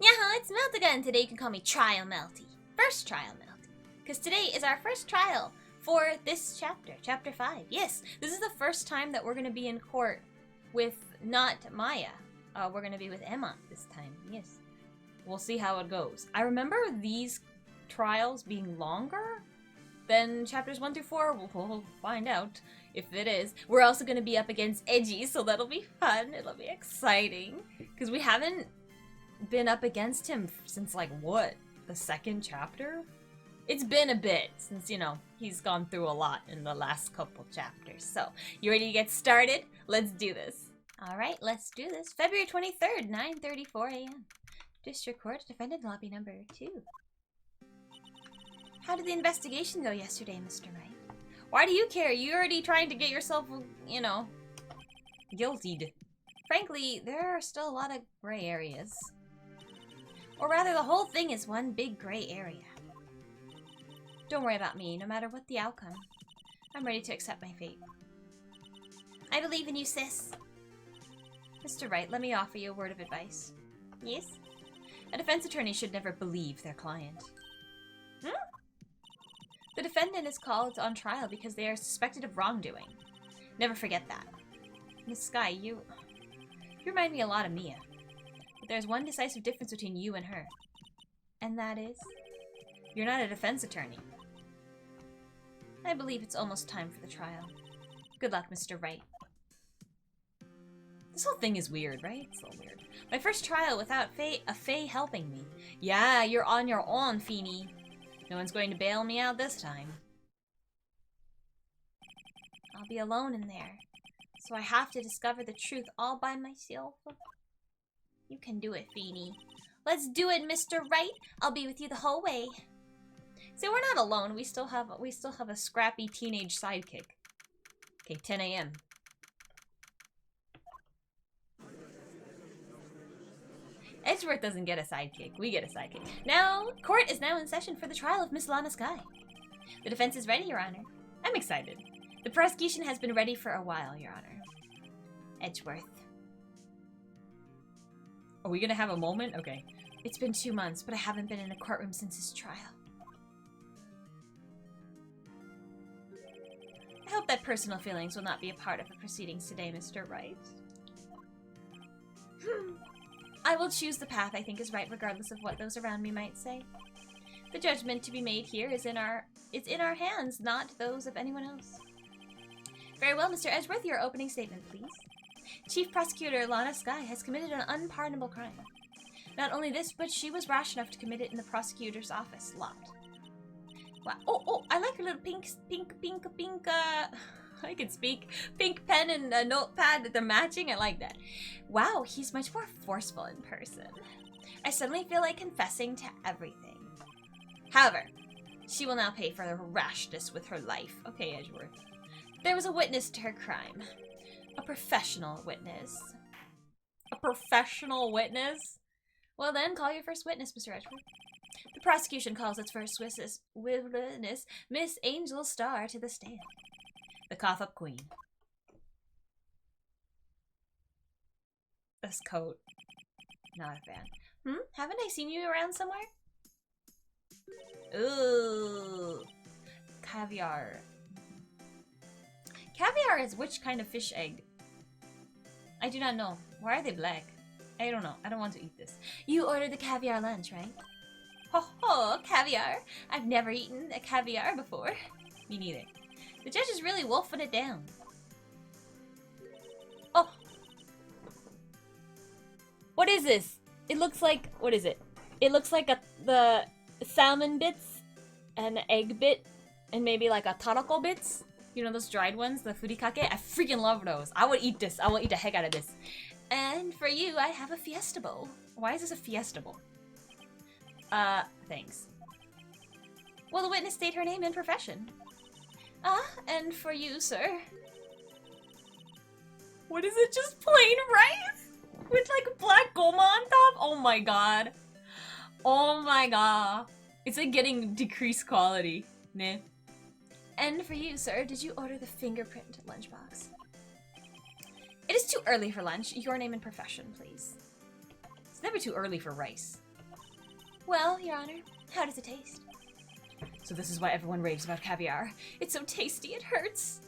Yaha, it's Meltagun. Today you can call me Trial Melty. First Trial Melty. Because today is our first trial for this chapter, Chapter 5. Yes, this is the first time that we're going to be in court with not Maya. We're going to be with Emma this time, yes. We'll see how it goes. I remember these trials being longer than chapters 1 through 4. We'll find out if it is. We're also going to be up against Edgy, so that'll be fun. It'll be exciting. Because we haven't been up against him since, like, what? The second chapter? It's been a bit since, you know, he's gone through a lot in the last couple chapters. So, you ready to get started? Let's do this. Alright, let's do this. February 23rd, 9:34 a.m. District Court, defendant lobby number 2. How did the investigation go yesterday, Mr. Wright? Why do you care? You're already trying to get yourself, you know, guiltied. Frankly, there are still a lot of gray areas. Or rather, the whole thing is one big gray area. Don't worry about me, no matter what the outcome. I'm ready to accept my fate. I believe in you, sis. Mr. Wright, let me offer you a word of advice. Yes? A defense attorney should never believe their client. The defendant is called on trial because they are suspected of wrongdoing. Never forget that. Miss Sky, you remind me a lot of Mia. But there's one decisive difference between you and her. And that is, you're not a defense attorney. I believe it's almost time for the trial. Good luck, Mr. Wright. This whole thing is weird, right? It's a little weird. My first trial without a Fae helping me. Yeah, you're on your own, Feeny. No one's going to bail me out this time. I'll be alone in there. So I have to discover the truth all by myself. You can do it, Feeny. Let's do it, Mr. Wright. I'll be with you the whole way. So we're not alone. We still have a scrappy teenage sidekick. Okay, 10 a.m. Edgeworth doesn't get a sidekick. We get a sidekick. Now, court is now in session for the trial of Miss Lana Sky. The defense is ready, Your Honor. I'm excited. The prosecution has been ready for a while, Your Honor. Edgeworth. Are we gonna have a moment? Okay. It's been 2 months, but I haven't been in a courtroom since his trial. I hope that personal feelings will not be a part of the proceedings today, Mr. Wright. I will choose the path I think is right, regardless of what those around me might say. The judgment to be made here is in our hands, not those of anyone else. Very well, Mr. Edgeworth, your opening statement, please. Chief Prosecutor Lana Sky has committed an unpardonable crime. Not only this, but she was rash enough to commit it in the prosecutor's office lot. Wow. Oh, I like her little pink, I can speak. Pink pen and a notepad that they're matching. I like that. Wow, he's much more forceful in person. I suddenly feel like confessing to everything. However, she will now pay for her rashness with her life. Okay, Edgeworth. There was a witness to her crime. A professional witness. A professional witness? Well then, call your first witness, Mr. Edgeworth. The prosecution calls its first witness, Miss Angel Star, to the stand. The cough-up queen. This coat. Not a fan. Haven't I seen you around somewhere? Ooh. Caviar. Caviar is which kind of fish egg? I do not know. Why are they black? I don't know. I don't want to eat this. You ordered the caviar lunch, right? Ho ho, caviar. I've never eaten a caviar before. Me neither. The judge is really wolfing it down. Oh! What is this? It looks like... What is it? It looks like the salmon bits, and the egg bit, and maybe like a tarako bits. You know those dried ones? The furikake? I freaking love those. I would eat this. I will eat the heck out of this. And for you, I have a fiesta bowl. Why is this a fiesta bowl? Thanks. Will the witness state her name and profession? And for you, sir. What is it? Just plain rice? With like black goma on top? Oh my god. Oh my god. It's like getting decreased quality. Nah. And for you, sir, did you order the fingerprint lunchbox? It is too early for lunch. Your name and profession, please. It's never too early for rice. Well, Your Honor, how does it taste? So this is why everyone raves about caviar. It's so tasty, it hurts.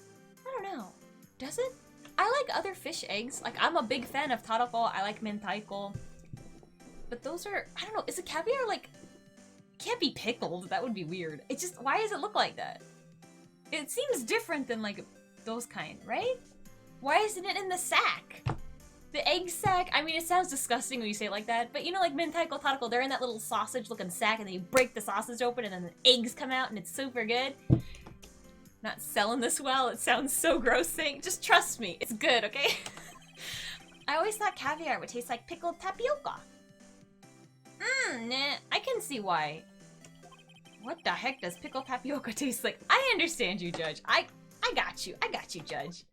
I don't know. Does it? I like other fish eggs. Like, I'm a big fan of taroko. I like mentaiko. But those are, I don't know, is a caviar like, can't be pickled. That would be weird. It just, why does it look like that? It seems different than like those kind, right? Why isn't it in the sack? The egg sack, I mean, it sounds disgusting when you say it like that, but you know, like mentaiko taroko, they're in that little sausage-looking sack, and then you break the sausage open, and then the eggs come out, and it's super good. Not selling this well, it sounds so gross saying, just trust me, it's good, okay? I always thought caviar would taste like pickled tapioca. Nah, I can see why. What the heck does pickled tapioca taste like? I understand you, Judge. I got you, Judge.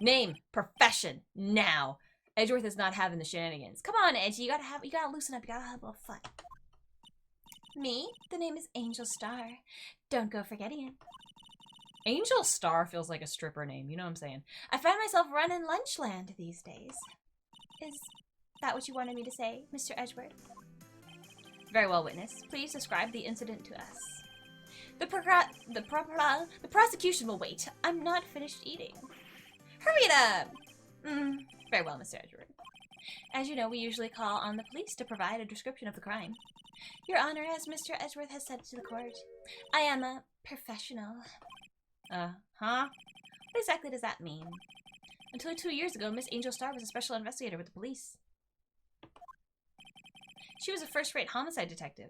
Name, profession, now. Edgeworth is not having the shenanigans. Come on, Edgy, you gotta loosen up, you gotta have a little fun. Me? The name is Angel Star. Don't go forgetting it. Angel Star feels like a stripper name, you know what I'm saying? I find myself running Lunchland these days. Is that what you wanted me to say, Mr. Edgeworth? Very well, witness. Please describe the incident to us. The prosecution will wait. I'm not finished eating. Hurry it up! Very well, Mr. Edgeworth. As you know, we usually call on the police to provide a description of the crime. Your Honor, as Mr. Edgeworth has said to the court, I am a professional. Huh? What exactly does that mean? Until 2 years ago, Miss Angel Star was a special investigator with the police. She was a first-rate homicide detective.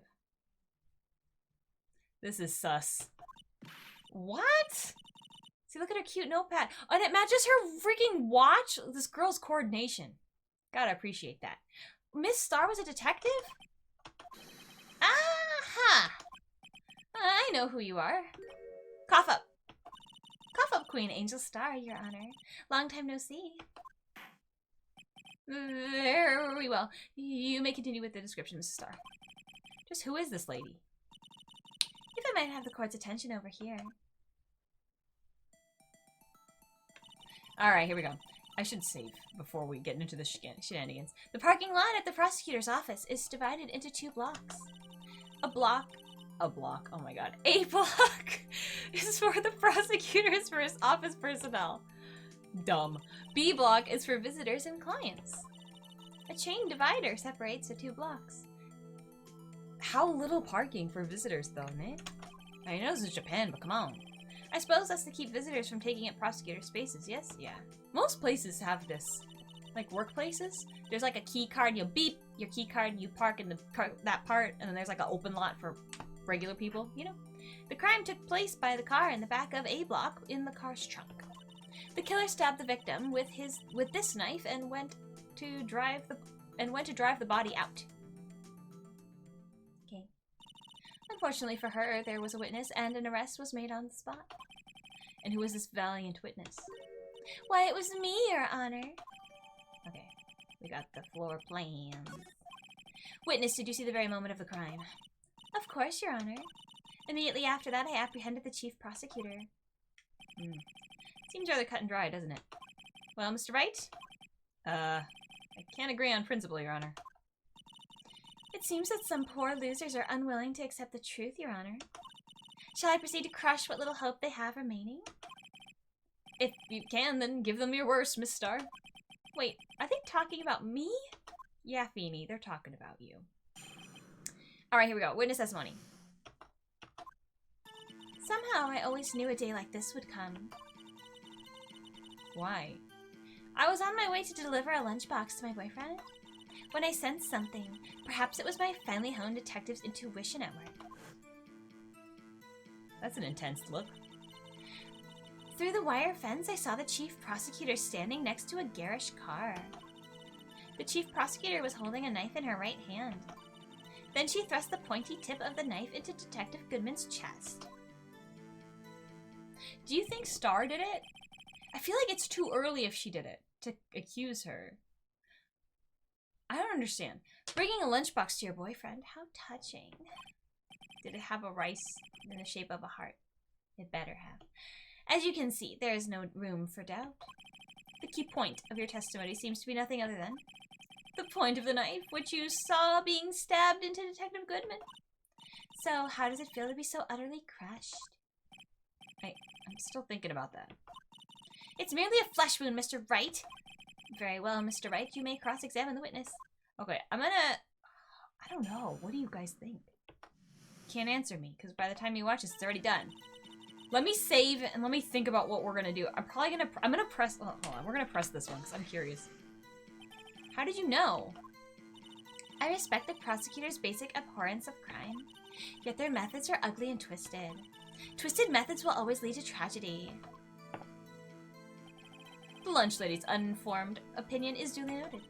This is sus. What? See, look at her cute notepad. Oh, and it matches her freaking watch. This girl's coordination. Gotta appreciate that. Miss Star was a detective? Aha! I know who you are. Cough up. Cough up, Queen Angel Star, Your Honor. Long time no see. Very well. You may continue with the description, Mrs. Star. Just who is this lady? If I might have the court's attention over here. Alright, here we go. I should save before we get into the shenanigans. The parking lot at the prosecutor's office is divided into 2 blocks. A block, oh my god. A block is for the prosecutor's first office personnel. Dumb. B block is for visitors and clients. A chain divider separates the 2 blocks. How little parking for visitors though, né? I know this is Japan, but come on. I suppose that's to keep visitors from taking up prosecutor spaces, yes? Yeah. Most places have this. Like workplaces, there's like a key card, you beep your key card, you park in that part, and then there's like an open lot for regular people, you know? The crime took place by the car in the back of A block in the car's trunk. The killer stabbed the victim with this knife and went to drive the body out. Okay. Unfortunately for her, there was a witness and an arrest was made on the spot. And who was this valiant witness? Why, it was me, Your Honor. Okay, we got the floor plans. Witness, did you see the very moment of the crime? Of course, Your Honor. Immediately after that, I apprehended the chief prosecutor. Seems rather cut and dry, doesn't it? Well, Mr. Wright? I can't agree on principle, Your Honor. It seems that some poor losers are unwilling to accept the truth, Your Honor. Shall I proceed to crush what little hope they have remaining? If you can, then give them your worst, Miss Star. Wait, are they talking about me? Yeah, Feeny, they're talking about you. Alright, here we go. Witness testimony. Somehow, I always knew a day like this would come. Why? I was on my way to deliver a lunchbox to my boyfriend when I sensed something. Perhaps it was my finely honed detective's intuition at work. That's an intense look. Through the wire fence, I saw the chief prosecutor standing next to a garish car. The chief prosecutor was holding a knife in her right hand. Then she thrust the pointy tip of the knife into Detective Goodman's chest. Do you think Star did it? I feel like it's too early if she did it, to accuse her. I don't understand. Bringing a lunchbox to your boyfriend, how touching. Did it have a rice in the shape of a heart? It better have. As you can see, there is no room for doubt. The key point of your testimony seems to be nothing other than The point of the knife, which you saw being stabbed into Detective Goodman. So, how does it feel to be so utterly crushed? I'm still thinking about that. It's merely a flesh wound, Mr. Wright. Very well, Mr. Wright. You may cross-examine the witness. Okay, I don't know. What do you guys think? Can't answer me, because by the time you watch this, it's already done. Let me save, and let me think about what we're gonna do. I'm gonna press, oh, hold on. We're gonna press this one, because I'm curious. How did you know? I respect the prosecutor's basic abhorrence of crime, yet their methods are ugly and twisted. Twisted methods will always lead to tragedy. The lunch lady's uninformed opinion is duly noted.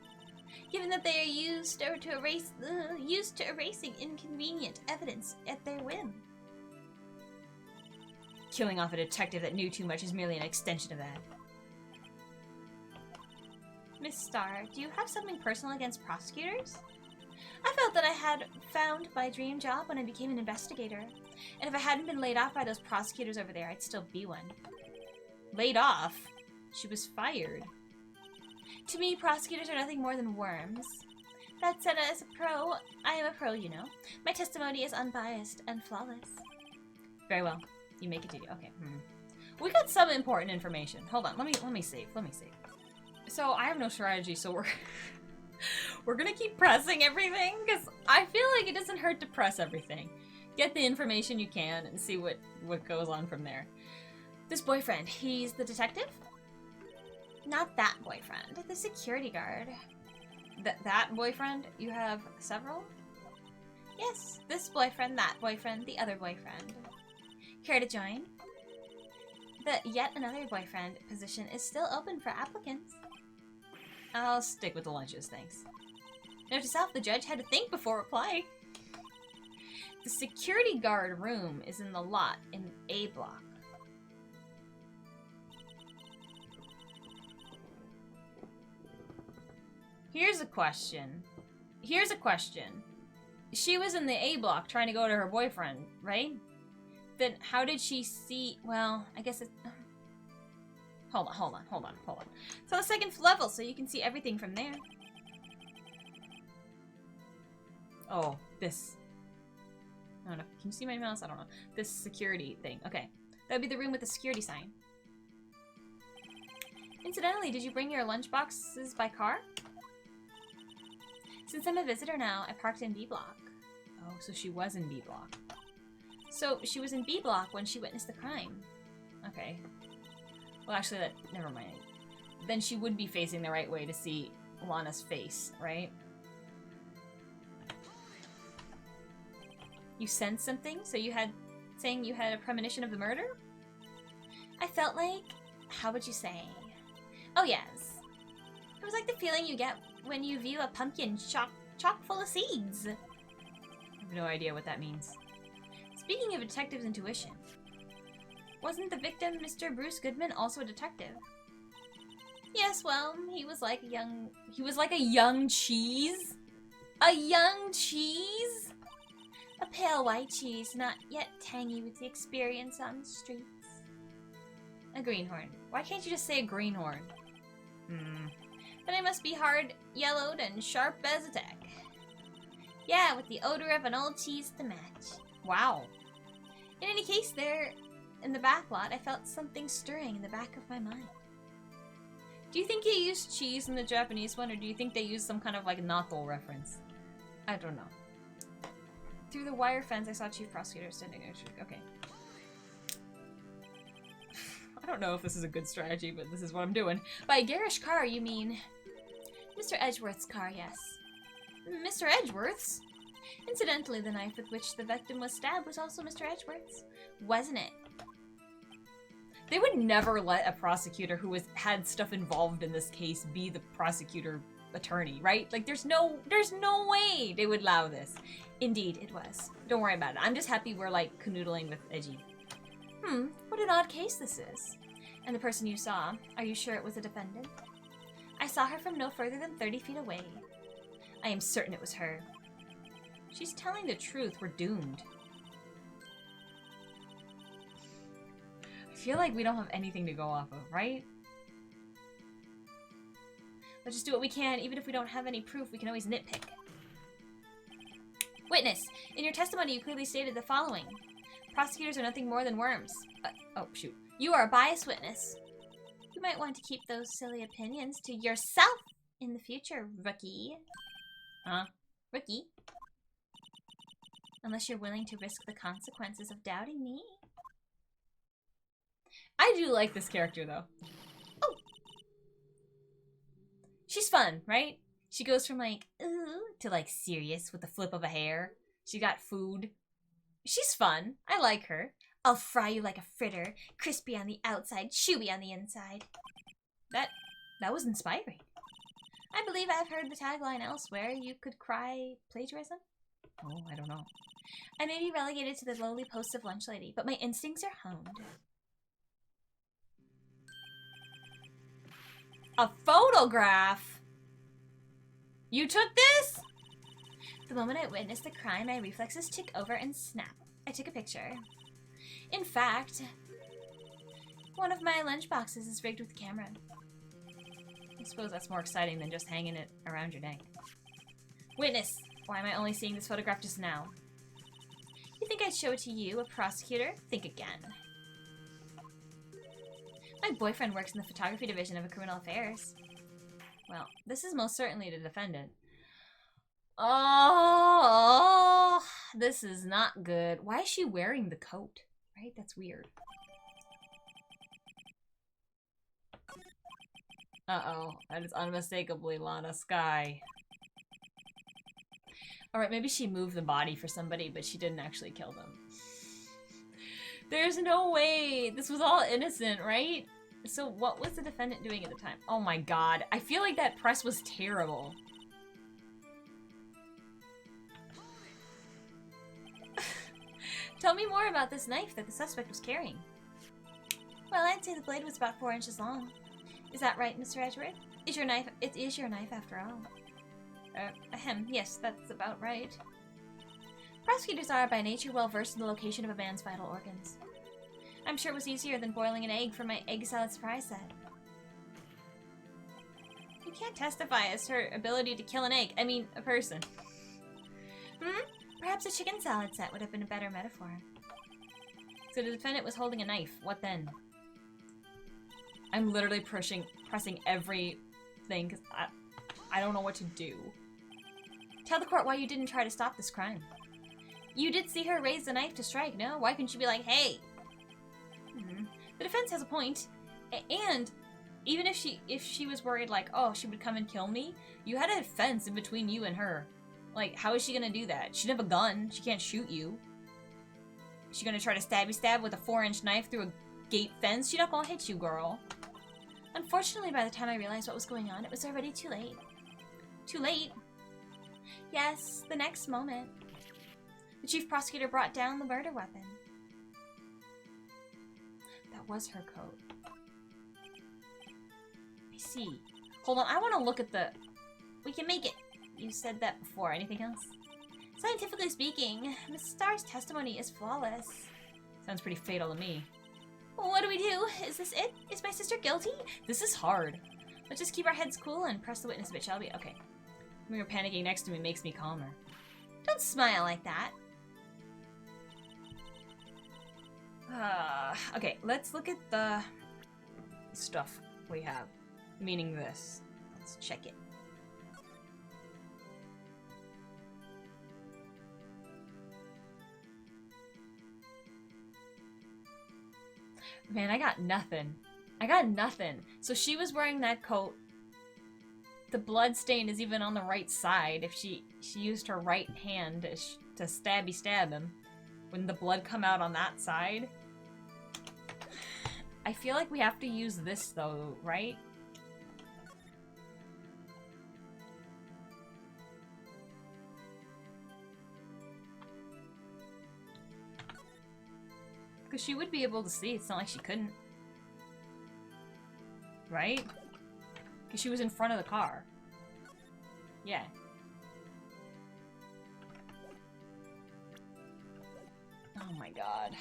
Given that they are used to erasing inconvenient evidence at their whim. Killing off a detective that knew too much is merely an extension of that. Miss Starr, do you have something personal against prosecutors? I felt that I had found my dream job when I became an investigator. And if I hadn't been laid off by those prosecutors over there, I'd still be one. Laid off? She was fired. To me, prosecutors are nothing more than worms. That said, as a pro, I am a pro, you know. My testimony is unbiased and flawless. Very well. You make it to you. Okay. We got some important information. Hold on. Let me save. So I have no strategy, so we're gonna keep pressing everything, because I feel like it doesn't hurt to press everything. Get the information you can and see what goes on from there. This boyfriend, he's the detective? Not that boyfriend, the security guard. That boyfriend? You have several? Yes, this boyfriend, that boyfriend, the other boyfriend. Care to join? The yet another boyfriend position is still open for applicants. I'll stick with the lunches, thanks. Note to self, the judge had to think before replying. The security guard room is in the lot in A block. Here's a question. She was in the A block trying to go to her boyfriend, right? Then how did she see... Well, I guess it's... Hold on. It's on the second level, so you can see everything from there. Oh, this. I don't know. Can you see my mouse? I don't know. This security thing. Okay. That would be the room with the security sign. Incidentally, did you bring your lunch boxes by car? Since I'm a visitor now, I parked in B block. Oh, so she was in B block. So she was in B block when she witnessed the crime. Okay. Well, actually, never mind. Then she would be facing the right way to see Lana's face, right? You sensed something? So saying you had a premonition of the murder? I felt like, how would you say? Oh yes. It was like the feeling you get when you view a pumpkin chock full of seeds. I have no idea what that means. Speaking of detective's intuition, wasn't the victim Mr. Bruce Goodman also a detective? Yes, well, he was like a young cheese? A young cheese? A pale white cheese, not yet tangy with the experience on the streets. A greenhorn. Why can't you just say a greenhorn? Then it must be hard, yellowed, and sharp as a tack. Yeah, with the odor of an old cheese to match. Wow. In any case, there, in the back lot, I felt something stirring in the back of my mind. Do you think you used cheese in the Japanese one, or do you think they used some kind of, like, natto reference? I don't know. Through the wire fence, I saw Chief Prosecutor standing there. Okay. I don't know if this is a good strategy, but this is what I'm doing. By a garish car, you mean... Mr. Edgeworth's car, yes. Mr. Edgeworth's? Incidentally, the knife with which the victim was stabbed was also Mr. Edgeworth's, wasn't it? They would never let a prosecutor who had stuff involved in this case be the prosecutor attorney, right? Like, there's no way they would allow this. Indeed, it was. Don't worry about it. I'm just happy we're, like, canoodling with Edgy. What an odd case this is. And the person you saw, are you sure it was a defendant? I saw her from no further than 30 feet away. I am certain it was her. She's telling the truth. We're doomed. I feel like we don't have anything to go off of, right? Let's just do what we can. Even if we don't have any proof, we can always nitpick. Witness, in your testimony you clearly stated the following. Prosecutors are nothing more than worms. Oh, shoot. You are a biased witness. You might want to keep those silly opinions to yourself in the future, rookie. Huh? Rookie? Unless you're willing to risk the consequences of doubting me. I do like this character, though. Oh! She's fun, right? She goes from, like, ooh, to, like, serious with the flip of a hair. She got food. She's fun. I like her. I'll fry you like a fritter, crispy on the outside, chewy on the inside. That was inspiring. I believe I've heard the tagline elsewhere. You could cry plagiarism? Oh, I don't know. I may be relegated to the lowly post of lunch lady, but my instincts are honed. A photograph? You took this? The moment I witnessed the crime, my reflexes tick over and snap. I took a picture. In fact, one of my lunch boxes is rigged with a camera. I suppose that's more exciting than just hanging it around your neck. Witness! Why am I only seeing this photograph just now? You think I'd show it to you, a prosecutor? Think again. My boyfriend works in the photography division of a criminal affairs. Well, this is most certainly the defendant. Oh, this is not good. Why is she wearing the coat? Right? That's weird. Uh-oh. That is unmistakably Lana Skye. Alright, maybe she moved the body for somebody, but she didn't actually kill them. There's no way! This was all innocent, right? So what was the defendant doing at the time? Oh my god. I feel like that press was terrible. Tell me more about this knife that the suspect was carrying. Well, I'd say the blade was about 4 inches long. Is that right, Mr. Edgeworth? It is your knife after all. Yes, that's about right. Prosecutors are, by nature, well versed in the location of a man's vital organs. I'm sure it was easier than boiling an egg for my egg salad surprise set. You can't testify as to her ability to kill an egg. I mean, a person. Perhaps a chicken salad set would have been a better metaphor. So the defendant was holding a knife. What then? I'm literally pressing everything because I don't know what to do. Tell the court why you didn't try to stop this crime. You did see her raise the knife to strike, no? Why couldn't you be like, hey? The defense has a point. And even if she was worried like, oh, she would come and kill me, you had a fence in between you and her. Like, how is she gonna do that? She doesn't have a gun. She can't shoot you. Is she gonna try to stab with a 4-inch knife through a gate fence? She's not gonna hit you, girl. Unfortunately, by the time I realized what was going on, it was already too late. Too late? Yes, the next moment. The chief prosecutor brought down the murder weapon. That was her coat. I see. Hold on, I want to look at the... We can make it. You said that before. Anything else? Scientifically speaking, Miss Starr's testimony is flawless. Sounds pretty fatal to me. Well, what do we do? Is this it? Is my sister guilty? This is hard. Let's just keep our heads cool and press the witness a bit, shall we? Okay. When you're panicking next to me makes me calmer. Don't smile like that. Okay, let's look at the stuff we have. Meaning this. Let's check it. Man, I got nothing. I got nothing. So she was wearing that coat. The blood stain is even on the right side. If she used her right hand to stab him. Wouldn't the blood come out on that side? I feel like we have to use this though, right? Because she would be able to see. It's not like she couldn't. Right? Because she was in front of the car. Yeah. Oh my god.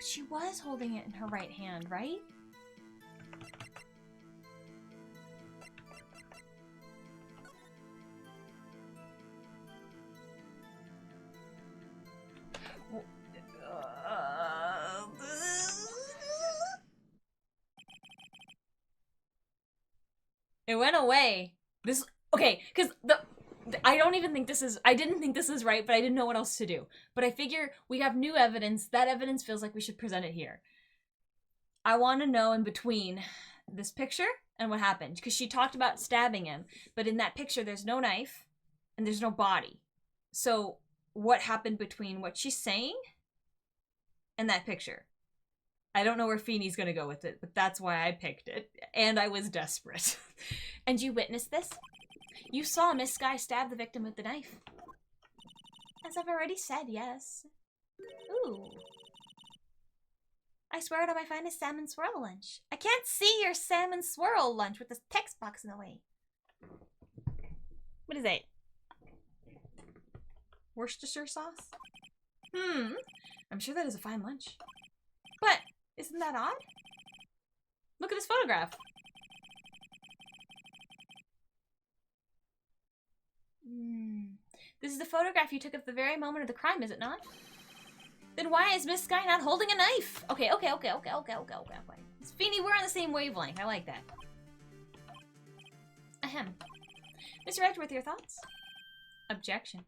She was holding it in her right hand, right? It went away. Okay, because I don't even think this is, I didn't think this is right, but I didn't know what else to do. But I figure we have new evidence. That evidence feels like we should present it here. I want to know in between this picture and what happened. Because she talked about stabbing him, but in that picture there's no knife and there's no body. So what happened between what she's saying and that picture? I don't know where Feeney's gonna go with it, but that's why I picked it. And I was desperate. And you witnessed this? You saw Miss Sky stab the victim with the knife. As I've already said, yes. Ooh. I swear it on my finest salmon swirl lunch. I can't see your salmon swirl lunch with this text box in the way. What is that? Worcestershire sauce? I'm sure that is a fine lunch. But isn't that odd? Look at this photograph. This is the photograph you took of the very moment of the crime, is it not? Then why is Miss Sky not holding a knife? Okay. Feeney, we're on the same wavelength. I like that. Ahem. Mr. Edgeworth, your thoughts? Objection.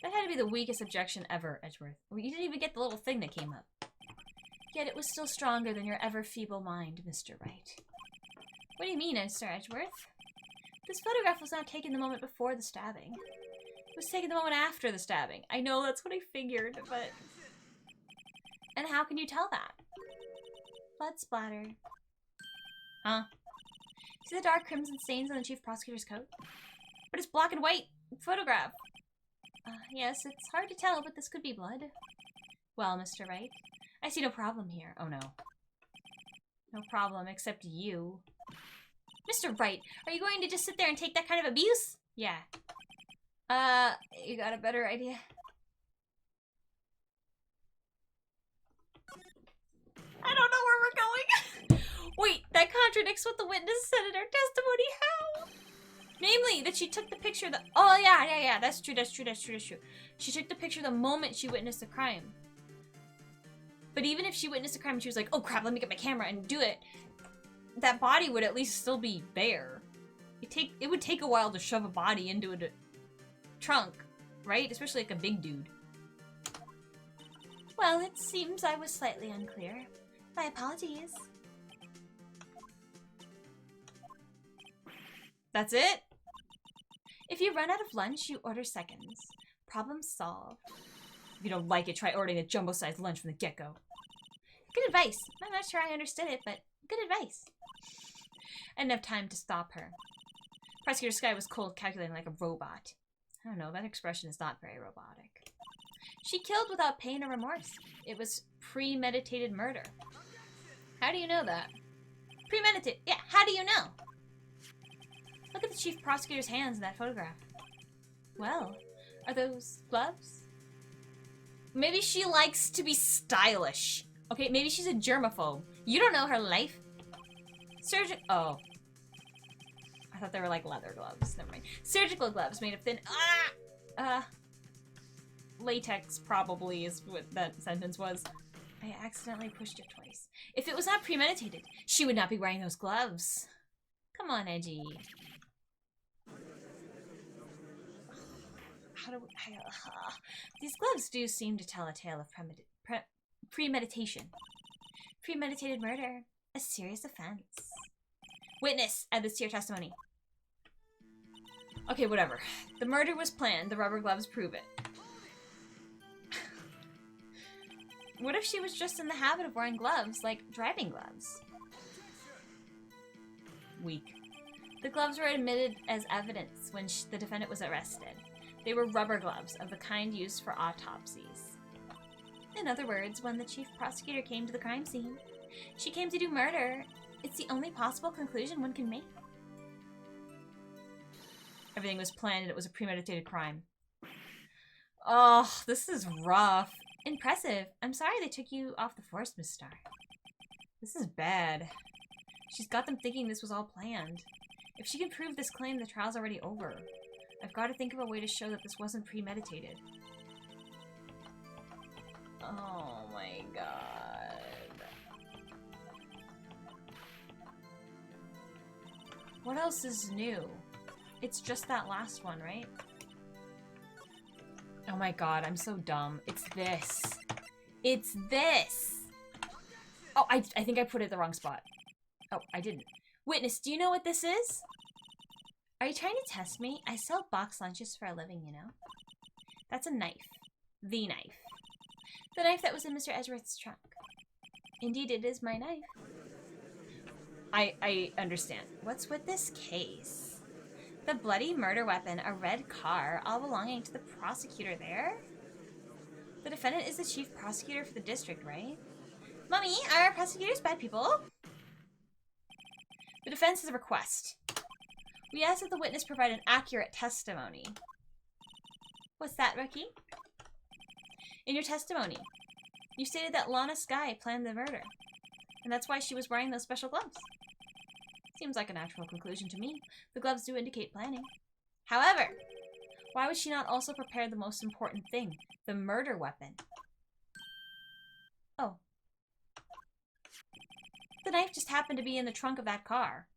That had to be the weakest objection ever, Edgeworth. Well, you didn't even get the little thing that came up. Yet it was still stronger than your ever-feeble mind, Mr. Wright. What do you mean, Sir Edgeworth? This photograph was not taken the moment before the stabbing. It was taken the moment after the stabbing. I know, that's what I figured, but... And how can you tell that? Blood splatter. Huh? See the dark crimson stains on the chief prosecutor's coat? But it's black and white photograph. Yes, it's hard to tell, but this could be blood. Well, Mr. Wright, I see no problem here. Oh no. No problem, except you. Mr. Wright, are you going to just sit there and take that kind of abuse? Yeah. You got a better idea? I don't know where we're going. Wait, that contradicts what the witness said in her testimony. How? Namely, that she took the picture the— Oh, yeah, that's true. She took the picture the moment she witnessed the crime. But even if she witnessed the crime and she was like, oh crap, let me get my camera and do it, that body would at least still be there. It would take a while to shove a body into a trunk, right? Especially like a big dude. Well, it seems I was slightly unclear. My apologies. That's it? If you run out of lunch, you order seconds. Problem solved. If you don't like it, try ordering a jumbo-sized lunch from the get-go. Good advice. I'm not sure I understood it, but good advice. I didn't have time to stop her. Prosecutor Sky was cold, calculating like a robot. I don't know, that expression is not very robotic. She killed without pain or remorse. It was premeditated murder. How do you know that? Premeditated. Yeah, how do you know? Look at the chief prosecutor's hands in that photograph. Well, are those gloves? Maybe she likes to be stylish. Okay, maybe she's a germaphobe. You don't know her life. Oh. I thought they were like leather gloves. Never mind. Surgical gloves made of thin... latex probably is what that sentence was. I accidentally pushed it twice. If it was not premeditated, she would not be wearing those gloves. Come on, Edgy. These gloves do seem to tell a tale of premeditation. Premeditated murder. A serious offense. Witness, add this to your testimony. Okay, whatever. The murder was planned. The rubber gloves prove it. What if she was just in the habit of wearing gloves, like driving gloves? Weak. The gloves were admitted as evidence when the defendant was arrested. They were rubber gloves of the kind used for autopsies. In other words, when the chief prosecutor came to the crime scene, she came to do murder. It's the only possible conclusion one can make. Everything was planned and it was a premeditated crime. Oh, this is rough. Impressive. I'm sorry they took you off the force, Miss Star. This is bad. She's got them thinking this was all planned. If she can prove this claim, the trial's already over. I've got to think of a way to show that this wasn't premeditated. Oh my god. What else is new? It's just that last one, right? Oh my god, I'm so dumb. It's this. It's this! Oh, I think I put it in the wrong spot. Oh, I didn't. Witness, do you know what this is? Are you trying to test me? I sell box lunches for a living, you know? That's a knife. The knife. The knife that was in Mr. Edgeworth's trunk. Indeed, it is my knife. I understand. What's with this case? The bloody murder weapon, a red car, all belonging to the prosecutor there? The defendant is the chief prosecutor for the district, right? Mommy, are prosecutors bad people? The defense has a request. We ask that the witness provide an accurate testimony. What's that, Rookie? In your testimony, you stated that Lana Skye planned the murder, and that's why she was wearing those special gloves. Seems like a natural conclusion to me. The gloves do indicate planning. However, why would she not also prepare the most important thing, the murder weapon? Oh. The knife just happened to be in the trunk of that car.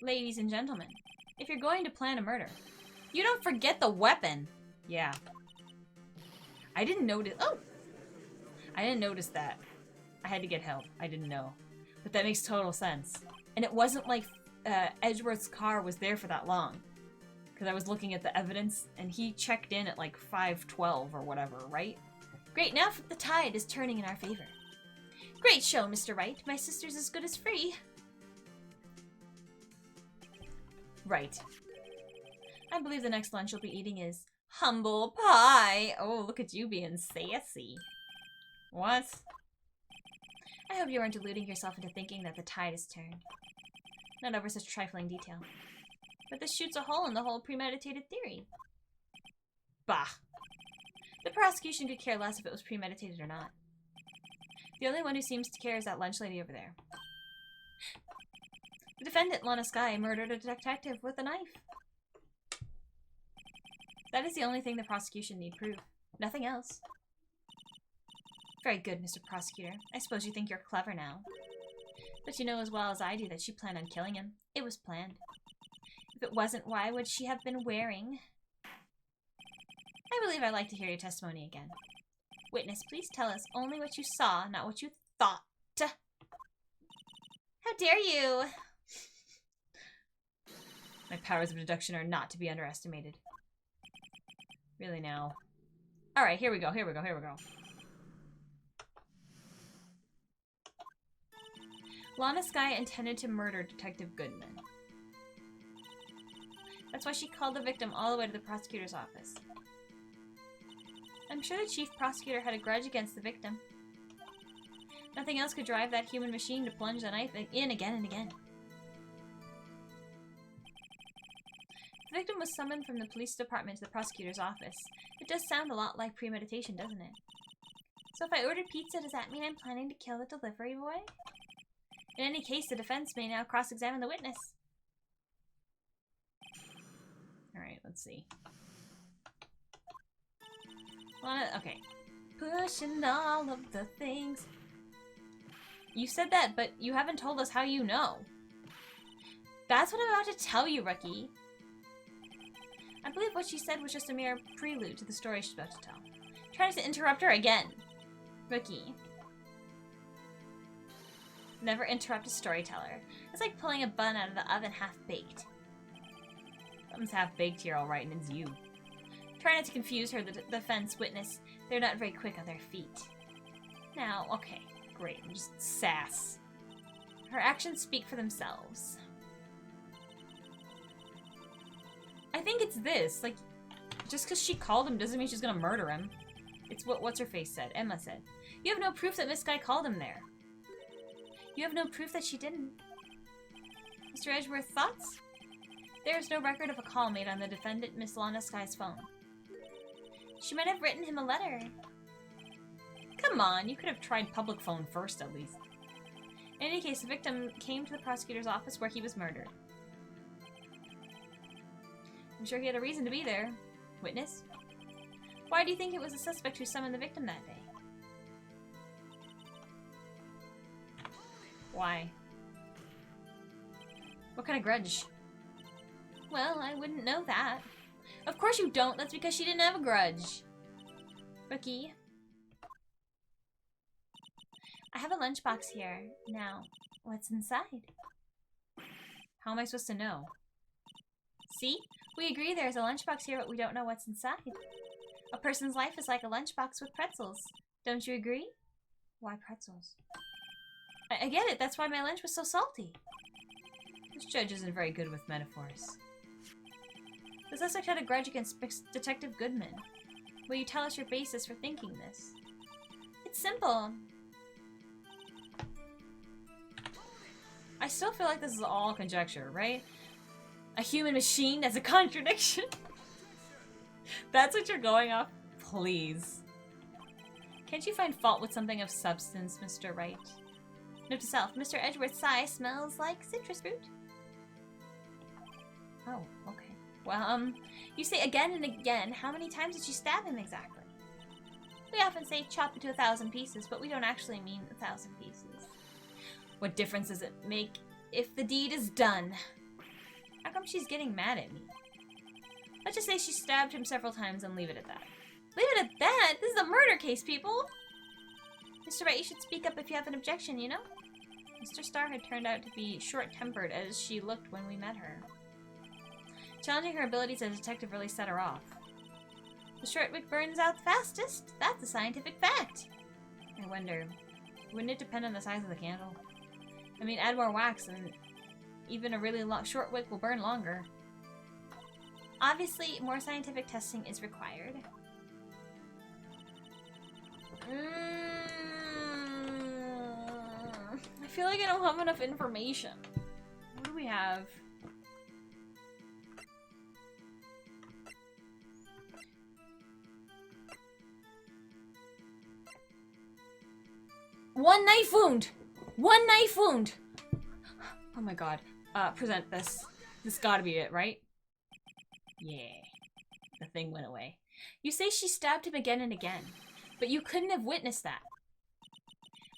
Ladies and gentlemen, if you're going to plan a murder, you don't forget the weapon. Yeah. I didn't notice. Oh! I didn't notice that. I had to get help. I didn't know. But that makes total sense. And it wasn't like Edgeworth's car was there for that long. Because I was looking at the evidence, and he checked in at like 5:12 or whatever, right? Great, now the tide is turning in our favor. Great show, Mr. Wright. My sister's as good as free. Right. I believe the next lunch you'll be eating is humble pie. Oh, look at you being sassy. What? I hope you aren't deluding yourself into thinking that the tide has turned. Not over such trifling detail. But this shoots a hole in the whole premeditated theory. Bah. The prosecution could care less if it was premeditated or not. The only one who seems to care is that lunch lady over there. The defendant, Lana Skye, murdered a detective with a knife. That is the only thing the prosecution need prove. Nothing else. Very good, Mr. Prosecutor. I suppose you think you're clever now. But you know as well as I do that she planned on killing him. It was planned. If it wasn't, why would she have been wearing? I believe I'd like to hear your testimony again. Witness, please tell us only what you saw, not what you thought. How dare you! My powers of deduction are not to be underestimated. Really now. Alright, here we go, here we go, here we go. Lana Skye intended to murder Detective Goodman. That's why she called the victim all the way to the prosecutor's office. I'm sure the chief prosecutor had a grudge against the victim. Nothing else could drive that human machine to plunge the knife in again and again. The victim was summoned from the police department to the prosecutor's office. It does sound a lot like premeditation, doesn't it? So if I ordered pizza, does that mean I'm planning to kill the delivery boy? In any case, the defense may now cross-examine the witness. Alright, let's see. Okay. Pushing all of the things. You said that, but you haven't told us how you know. That's what I'm about to tell you, Rookie. I believe what she said was just a mere prelude to the story she's about to tell. Try to interrupt her again. Rookie. Never interrupt a storyteller. It's like pulling a bun out of the oven half-baked. Something's half-baked here, alright, and it's you. Try not to confuse her, the defense witness. They're not very quick on their feet. Now, okay, great, just sass. Her actions speak for themselves. I think it's this, like, just because she called him doesn't mean she's gonna murder him. It's what What's-Her-Face said, Emma said. You have no proof that Miss Skye called him there. You have no proof that she didn't. Mr. Edgeworth, thoughts? There is no record of a call made on the defendant, Miss Lana Skye's phone. She might have written him a letter. Come on, you could have tried public phone first, at least. In any case, the victim came to the prosecutor's office where he was murdered. I'm sure he had a reason to be there. Witness? Why do you think it was a suspect who summoned the victim that day? Why? What kind of grudge? Well, I wouldn't know that. Of course you don't. That's because she didn't have a grudge. Rookie. I have a lunchbox here. Now, what's inside? How am I supposed to know? See? We agree there's a lunchbox here, but we don't know what's inside. A person's life is like a lunchbox with pretzels. Don't you agree? Why pretzels? I get it. That's why my lunch was so salty. This judge isn't very good with metaphors. The suspect had a grudge against Detective Goodman. Will you tell us your basis for thinking this? It's simple. I still feel like this is all conjecture, right? A human machine as a contradiction? That's what you're going off? Please. Can't you find fault with something of substance, Mr. Wright? Note to self, Mr. Edgeworth's eye smells like citrus fruit. Oh, okay. Well, you say again and again, how many times did you stab him exactly? We often say chop into 1,000 pieces, but we don't actually mean 1,000 pieces. What difference does it make if the deed is done? How come she's getting mad at me? Let's just say she stabbed him several times and leave it at that. Leave it at that? This is a murder case, people! Mr. Wright, you should speak up if you have an objection, you know? Mr. Starr had turned out to be short-tempered as she looked when we met her. Challenging her abilities as a detective really set her off. The short wick burns out the fastest. That's a scientific fact. I wonder, wouldn't it depend on the size of the candle? I mean, add more wax and even a really short wick will burn longer. Obviously, more scientific testing is required. I feel like I don't have enough information. What do we have? One knife wound! One knife wound! Oh my god. Present this. This gotta be it, right? Yeah. The thing went away. You say she stabbed him again and again, but you couldn't have witnessed that.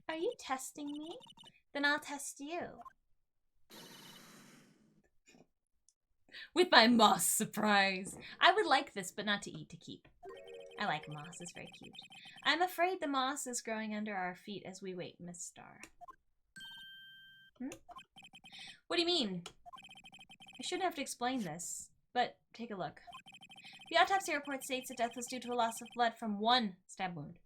Are you testing me? Then I'll test you. With my moss surprise. I would like this, but not to eat, to keep. I like moss, it's very cute. I'm afraid the moss is growing under our feet as we wait, Miss Starr. What do you mean? I shouldn't have to explain this, but take a look. The autopsy report states that death was due to a loss of blood from one stab wound.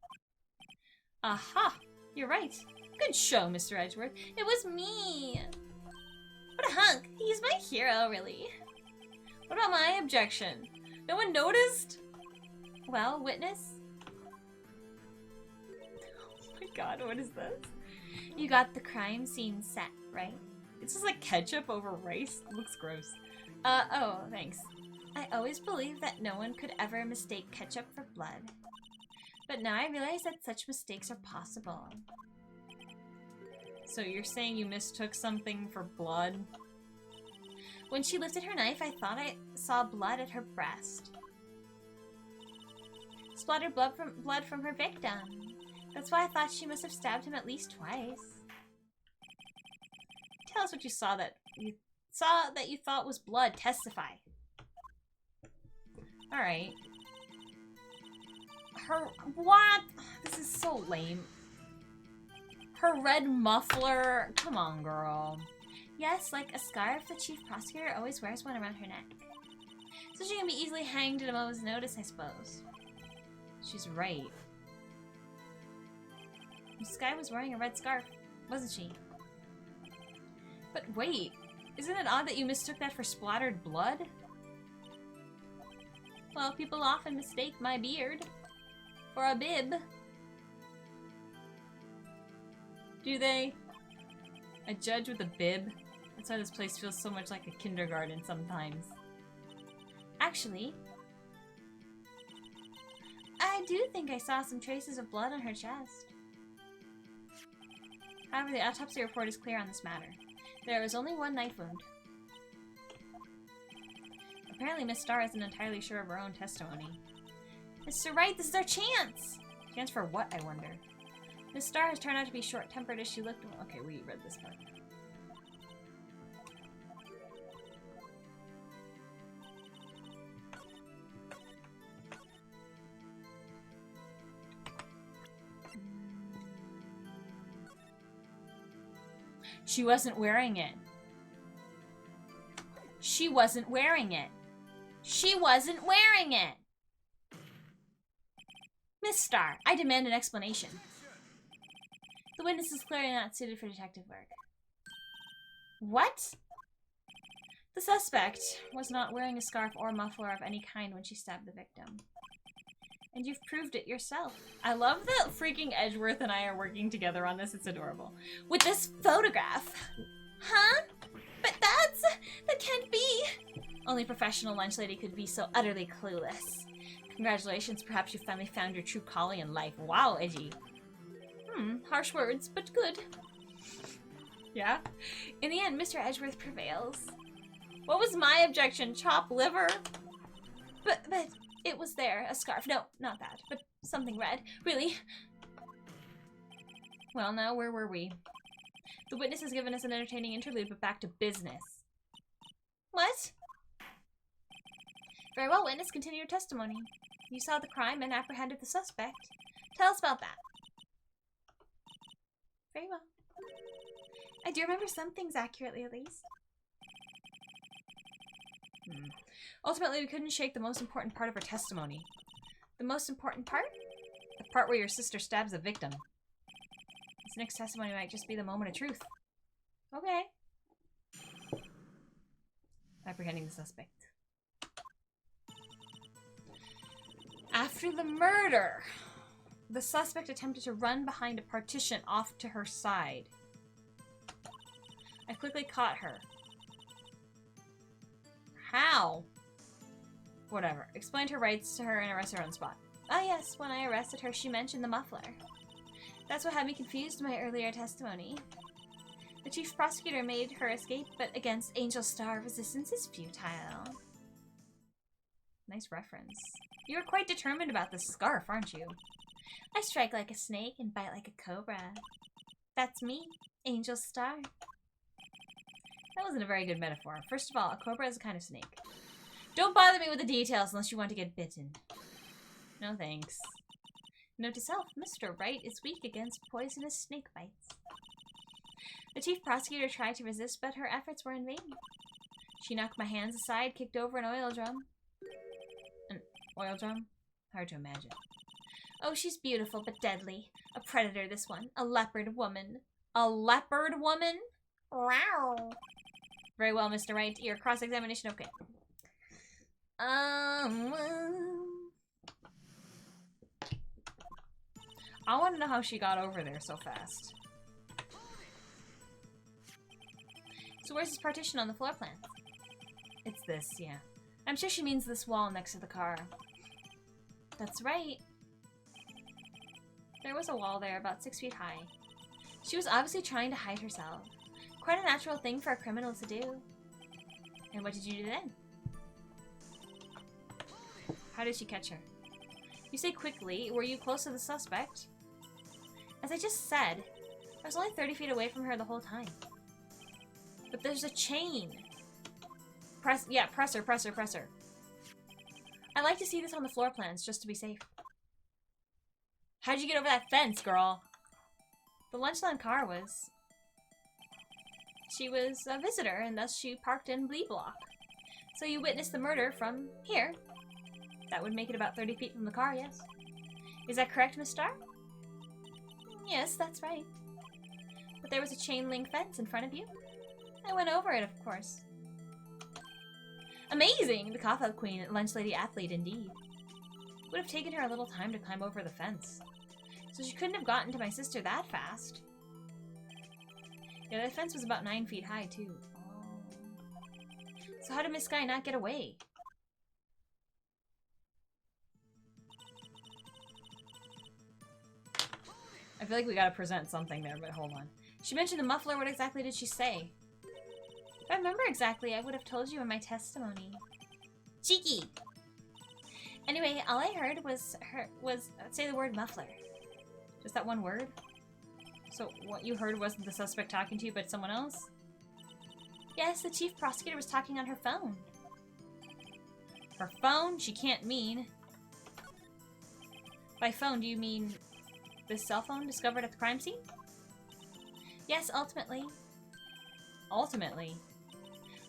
Aha! You're right. Good show, Mr. Edgeworth. It was me! What a hunk! He's my hero, really. What about my objection? No one noticed? Well, witness? Oh my god, what is this? You got the crime scene set, right? It's just like ketchup over rice. It looks gross. Oh, thanks. I always believed that no one could ever mistake ketchup for blood. But now I realize that such mistakes are possible. So you're saying you mistook something for blood? When she lifted her knife, I thought I saw blood at her breast. Splattered blood from her victim. That's why I thought she must have stabbed him at least twice. Tell us what you saw that you thought was blood. Testify. Alright. What? This is so lame. Her red muffler. Come on, girl. Yes, like a scarf. The chief prosecutor always wears one around her neck. So she can be easily hanged at a moment's notice, I suppose. She's right. This guy was wearing a red scarf, wasn't she? But wait, isn't it odd that you mistook that for splattered blood? Well, people often mistake my beard for a bib. Do they? A judge with a bib? That's why this place feels so much like a kindergarten sometimes. Actually, do think I saw some traces of blood on her chest. However, the autopsy report is clear on this matter. There was only one knife wound. Apparently, Miss Starr isn't entirely sure of her own testimony. Mr. Wright, this is our chance! Chance for what, I wonder? Miss Starr has turned out to be short-tempered as she looked... Okay, we read this part. She wasn't wearing it. She wasn't wearing it. She wasn't wearing it! Miss Starr, I demand an explanation. The witness is clearly not suited for detective work. What? The suspect was not wearing a scarf or muffler of any kind when she stabbed the victim. And you've proved it yourself. I love that freaking Edgeworth and I are working together on this. It's adorable. With this photograph. Huh? But that can't be. Only a professional lunch lady could be so utterly clueless. Congratulations, perhaps you finally found your true calling in life. Wow, Edgy. Harsh words, but good. Yeah? In the end, Mr. Edgeworth prevails. What was my objection? Chop liver? But it was there, a scarf. No, not that, but something red. Really? Well, now, where were we? The witness has given us an entertaining interlude, but back to business. What? Very well, witness, continue your testimony. You saw the crime and apprehended the suspect. Tell us about that. Very well. I do remember some things accurately, at least. Ultimately, we couldn't shake the most important part of her testimony. The most important part? The part where your sister stabs the victim. This next testimony might just be the moment of truth. Okay. Apprehending the suspect. After the murder, the suspect attempted to run behind a partition off to her side. I quickly caught her. How? Whatever. Explained her rights to her and arrested her on the spot. Ah yes, when I arrested her, she mentioned the muffler. That's what had me confused in my earlier testimony. The chief prosecutor made her escape, but against Angel Star, resistance is futile. Nice reference. You're quite determined about this scarf, aren't you? I strike like a snake and bite like a cobra. That's me, Angel Star. That wasn't a very good metaphor. First of all, a cobra is a kind of snake. Don't bother me with the details unless you want to get bitten. No thanks. Note to self, Mr. Wright is weak against poisonous snake bites. The chief prosecutor tried to resist, but her efforts were in vain. She knocked my hands aside, kicked over an oil drum. An oil drum? Hard to imagine. Oh, she's beautiful, but deadly. A predator, this one. A leopard woman. A leopard woman? Wow. Very well, Mr. Wright. Your cross-examination, okay. I want to know how she got over there so fast. So where's this partition on the floor plan? It's this, yeah. I'm sure she means this wall next to the car. That's right. There was a wall there about 6 feet high. She was obviously trying to hide herself. Quite a natural thing for a criminal to do. And what did you do then? How did she catch her? You say quickly, were you close to the suspect? As I just said, I was only 30 feet away from her the whole time. But there's a chain. Press her. I like to see this on the floor plans, just to be safe. How'd you get over that fence, girl? The lunchline car was... She was a visitor, and thus she parked in B block. So you witnessed the murder from here. That would make it about 30 feet from the car, yes. Is that correct, Miss Starr? Yes, that's right. But there was a chain link fence in front of you. I went over it, of course. Amazing! The Coffout Queen, lunch lady athlete indeed. Would have taken her a little time to climb over the fence. So she couldn't have gotten to my sister that fast. Yeah, that fence was about 9 feet high, too. Oh. So how did Miss Sky not get away? I feel like we gotta present something there, but hold on. She mentioned the muffler. What exactly did she say? If I remember exactly, I would have told you in my testimony. Cheeky! Anyway, all I heard was say the word muffler. Just that one word? So what you heard wasn't the suspect talking to you, but someone else? Yes, the chief prosecutor was talking on her phone. Her phone? She can't mean... By phone, do you mean this cell phone discovered at the crime scene? Yes, ultimately. Ultimately?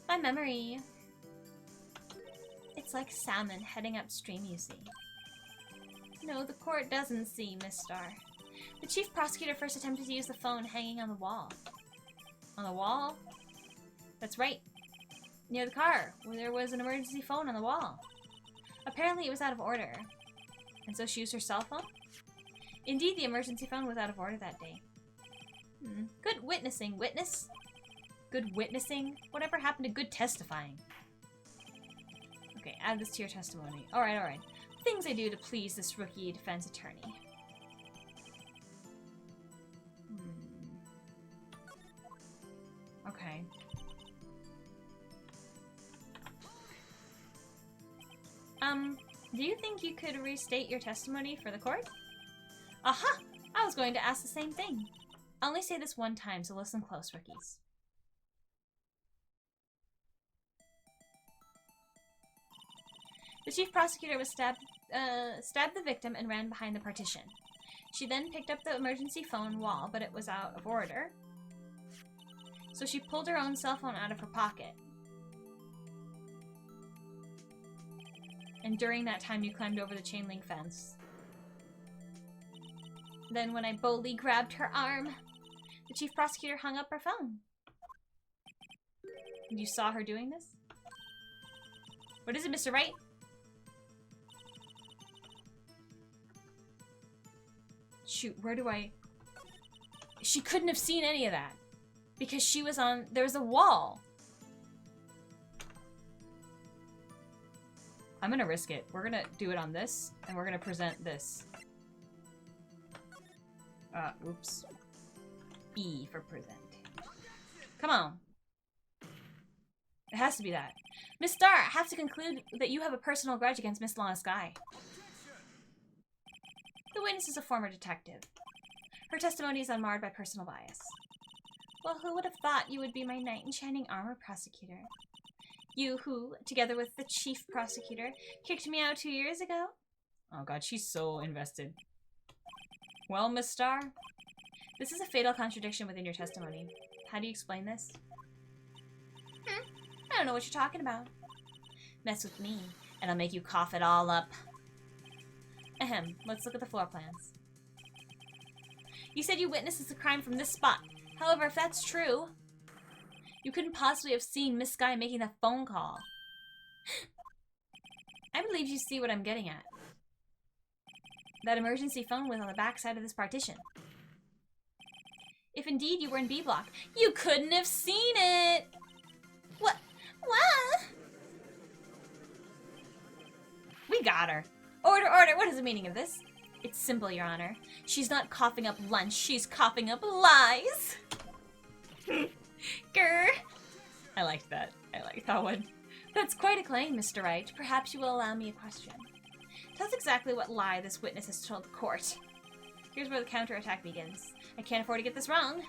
My memory... It's like salmon heading upstream, you see. No, the court doesn't see, Miss Starr. The chief prosecutor first attempted to use the phone hanging on the wall. On the wall? That's right. Near the car, where there was an emergency phone on the wall. Apparently it was out of order. And so she used her cell phone? Indeed, the emergency phone was out of order that day. Good witnessing, witness. Good witnessing? Whatever happened to good testifying? Okay, add this to your testimony. Alright, alright. Things I do to please this rookie defense attorney. Okay. Do you think you could restate your testimony for the court? Aha! I was going to ask the same thing. I only say this one time, so listen close, rookies. The chief prosecutor was stabbed the victim and ran behind the partition. She then picked up the emergency phone wall, but it was out of order. So she pulled her own cell phone out of her pocket. And during that time, you climbed over the chain link fence. Then when I boldly grabbed her arm, the chief prosecutor hung up her phone. And you saw her doing this? What is it, Mr. Wright? Shoot, where do I... She couldn't have seen any of that. Because she was on... There was a wall. I'm gonna risk it. We're gonna do it on this, and we're gonna present this. Oops. E for present. Come on. It has to be that. Miss Starr, I have to conclude that you have a personal grudge against Miss Lana Skye. The witness is a former detective. Her testimony is unmarred by personal bias. Well, who would have thought you would be my knight in shining armor prosecutor? You who, together with the chief prosecutor, kicked me out 2 years ago? Oh god, she's so invested. Well, Miss Starr, this is a fatal contradiction within your testimony. How do you explain this? I don't know what you're talking about. Mess with me, and I'll make you cough it all up. Ahem, let's look at the floor plans. You said you witnessed the crime from this spot. However, if that's true, you couldn't possibly have seen Miss Skye making that phone call. I believe you see what I'm getting at. That emergency phone was on the back side of this partition. If indeed you were in B block, you couldn't have seen it! What? What? We got her. Order, order! What is the meaning of this? It's simple, Your Honor. She's not coughing up lunch, she's coughing up lies! Grr! I liked that. I like that one. That's quite a claim, Mr. Wright. Perhaps you will allow me a question. Tell us exactly what lie this witness has told the court. Here's where the counterattack begins. I can't afford to get this wrong.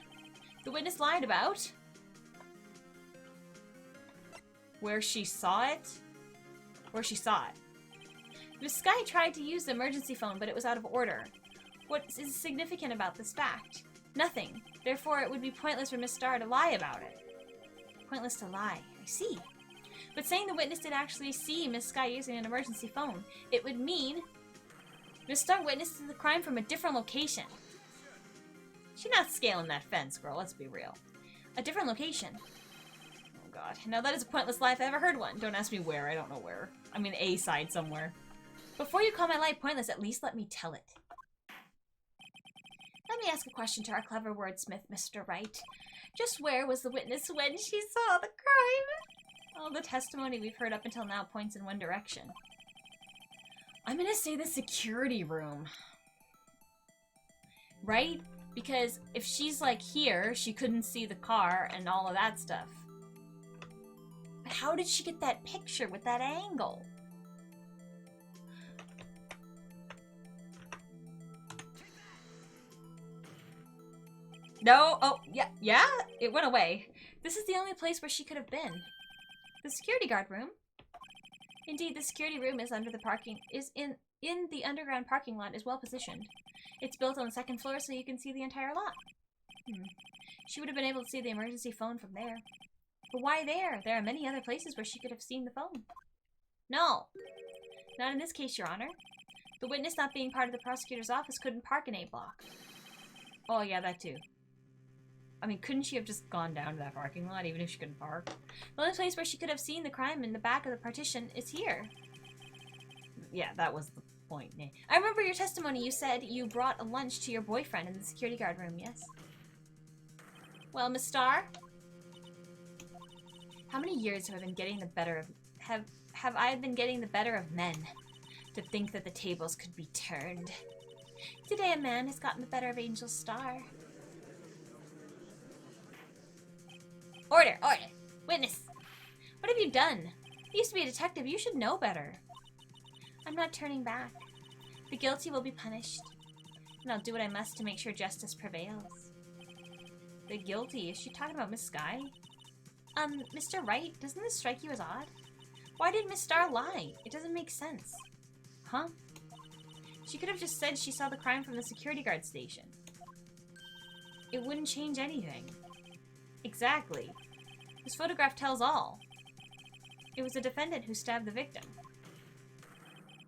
The witness lied about... where she saw it? Where she saw it. Miss Skye tried to use the emergency phone, but it was out of order. What is significant about this fact? Nothing. Therefore, it would be pointless for Miss Starr to lie about it. Pointless to lie. I see. But saying the witness did actually see Miss Skye using an emergency phone, it would mean Miss Starr witnessed the crime from a different location. She's not scaling that fence, girl. Let's be real. A different location. Oh god. Now that is a pointless lie if I ever heard one. Don't ask me where. I don't know where. I mean, A side somewhere. Before you call my lie pointless, at least let me tell it. Let me ask a question to our clever wordsmith, Mr. Wright. Just where was the witness when she saw the crime? All the testimony we've heard up until now points in one direction. I'm gonna say the security room. Right? Because if she's like here, she couldn't see the car and all of that stuff. But how did she get that picture with that angle? No, oh, yeah, it went away. This is the only place where she could have been. The security guard room. Indeed, the security room is under the parking, in the underground parking lot, is well positioned. It's built on the second floor so you can see the entire lot. She would have been able to see the emergency phone from there. But why there? There are many other places where she could have seen the phone. No. Not in this case, Your Honor. The witness not being part of the prosecutor's office couldn't park in A block. Oh yeah, that too. I mean, couldn't she have just gone down to that parking lot even if she couldn't park? The only place where she could have seen the crime in the back of the partition is here. Yeah, that was the point. I remember your testimony. You said you brought a lunch to your boyfriend in the security guard room, yes? Well, Miss Starr? How many years have I been getting the better of... Have I been getting the better of men? To think that the tables could be turned. Today a man has gotten the better of Angel Starr. Order! Order! Witness! What have you done? You used to be a detective. You should know better. I'm not turning back. The guilty will be punished. And I'll do what I must to make sure justice prevails. The guilty? Is she talking about Miss Skye? Mr. Wright, doesn't this strike you as odd? Why did Miss Starr lie? It doesn't make sense. Huh? She could have just said she saw the crime from the security guard station. It wouldn't change anything. Exactly. This photograph tells all. It was the defendant who stabbed the victim.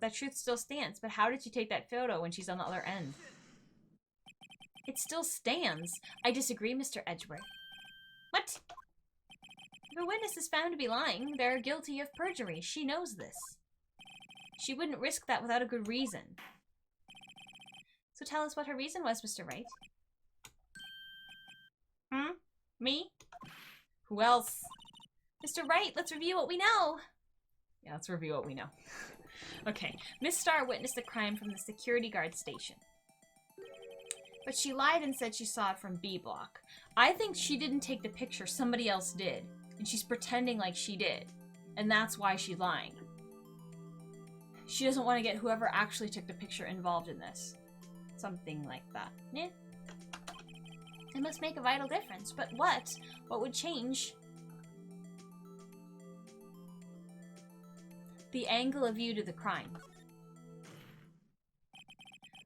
That truth still stands, but how did she take that photo when she's on the other end? It still stands. I disagree, Mr. Edgeworth. What? If a witness is found to be lying, they're guilty of perjury. She knows this. She wouldn't risk that without a good reason. So tell us what her reason was, Mr. Wright. Me? Who else? Mr. Wright, let's review what we know. Yeah, let's review what we know. Okay, Miss Starr witnessed the crime from the security guard station. But she lied and said she saw it from B block. I think she didn't take the picture, somebody else did. And she's pretending like she did. And that's why she's lying. She doesn't want to get whoever actually took the picture involved in this. Something like that. Yeah. It must make a vital difference. But what? What would change? The angle of view to the crime.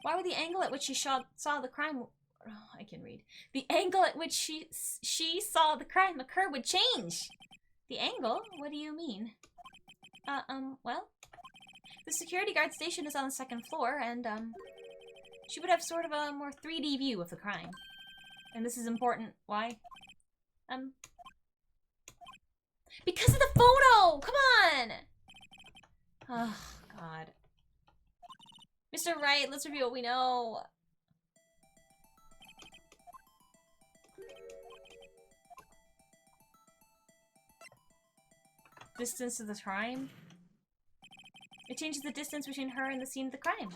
Why would the angle at which she saw the crime... Oh, I can read. The angle at which she saw the crime occur would change. The angle? What do you mean? Well... The security guard station is on the second floor, and, she would have sort of a more 3D view of the crime. And this is important. Why? Because of the photo! Come on! Oh, God. Mr. Wright, let's review what we know. Distance to the crime? It changes the distance between her and the scene of the crime.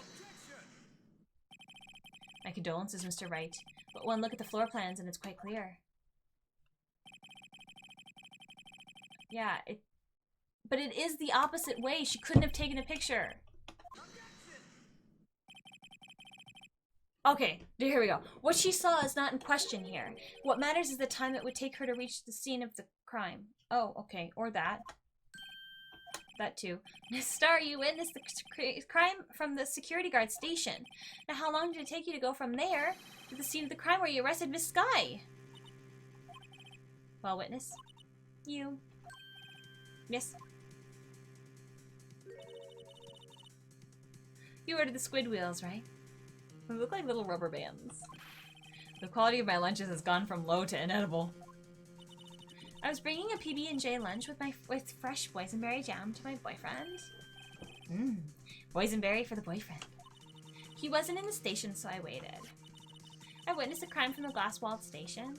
My condolences, Mr. Wright, but one look at the floor plans and it's quite clear. Yeah, but it is the opposite way. She couldn't have taken a picture. Okay, here we go. What she saw is not in question here. What matters is the time it would take her to reach the scene of the crime. Oh, okay, or that. That too. Miss Starr, you witnessed the crime from the security guard station. Now, how long did it take you to go from there to the scene of the crime where you arrested Miss Skye? Well, witness. You. Yes. You ordered the squid wheels, right? They look like little rubber bands. The quality of my lunches has gone from low to inedible. I was bringing a PB&J lunch with fresh boysenberry jam to my boyfriend. Boysenberry for the boyfriend. He wasn't in the station, so I waited. I witnessed a crime from the glass-walled station.